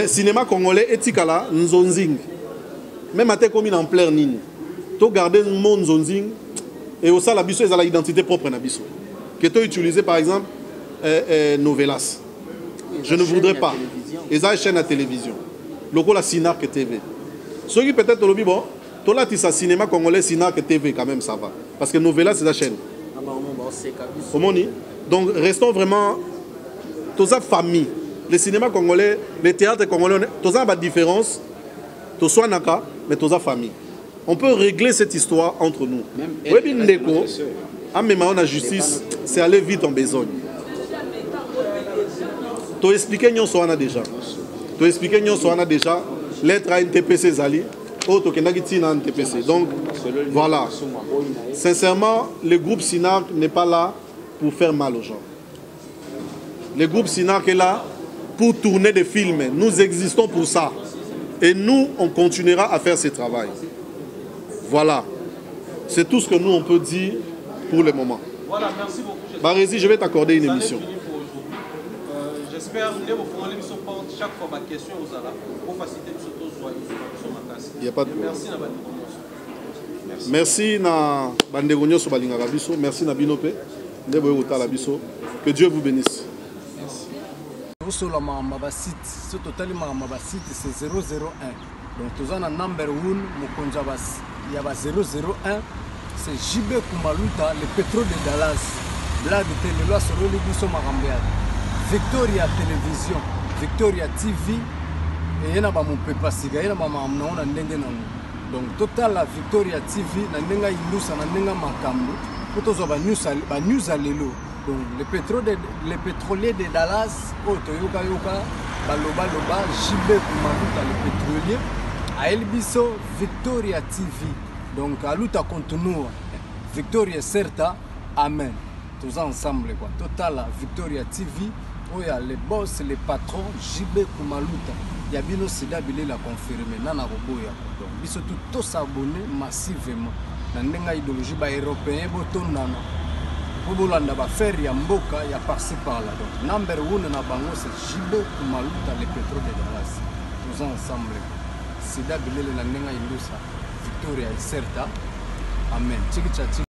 cinéma congolais etikala nzonzing même ate komi en plein nini to garder mon nzonzing et au ça la biso ezala identité propre na biso que to utiliser par exemple Novelas je ne voudrais pas eza chaîne à télévision lokola Sinark TV ceux qui peut-être lobby bon to là tisa cinéma congolais Sinark TV quand même ça va parce que Novelas c'est la chaîne donc restons vraiment tous sa famille le cinéma congolais le théâtre congolais tous a pas de différence tous soit naka mais tous sa famille on peut régler cette histoire entre nous oui bien ndeko même on a justice c'est aller vite en besogne to expliquer nous so ana déjà to expliquer nous so ana déjà lettre à NTPC zali auto kenaki na NTPC donc voilà sincèrement le groupe Sinark n'est pas là pour faire mal aux gens. Le groupe Sinark est là pour tourner des films. Nous existons pour ça. Et nous, on continuera à faire ce travail. Voilà. C'est tout ce que nous, on peut dire pour le moment. Voilà, merci beaucoup. Barési, je vais t'accorder une émission. J'espère que vous pourrez chaque fois ma question aux ala pour faciliter il n'y a pas de problème. Merci. Merci na Bandegonyo so balingaka biso, merci na Binope. Que Dieu vous bénisse. Merci. Ce total site c'est 001. Donc tous en number 1 Mukonjabas. Il y a 001. C'est JB Kumaluta, le pétrole de Dallas. Blague de télé sur le Libiso Marambia. Victoria Télévision, Victoria TV. Et il y a mon papa siga, il y a maman na ndenge na. Donc total la Victoria TV na ndenga ilusa na ndenga makambo. News à l'élo. Donc les pétroliers de Dallas, Toyoka Yoka, Baloba Loba, JB Kumaluta le pétrolier, à Elbiso, Victoria TV. Donc à Luta continue, Victoria Certa, Amen. Tous ensemble quoi. Total Victoria TV, où il y a les boss, les patrons, JB Kumaluta. Il y a bien aussi d'habiller la confirmer, Nana Roboya. Donc ils sont tous s'abonner massivement. Nandenga idéologie ba européen botondana pour bolanda ba faire ya mboka ya par-ci par-là donc number 1 na bango c'est JB Kumaluta le pétrole de Dallas tous ensemble sida bilele nandenga indusa Victoria Certa amen.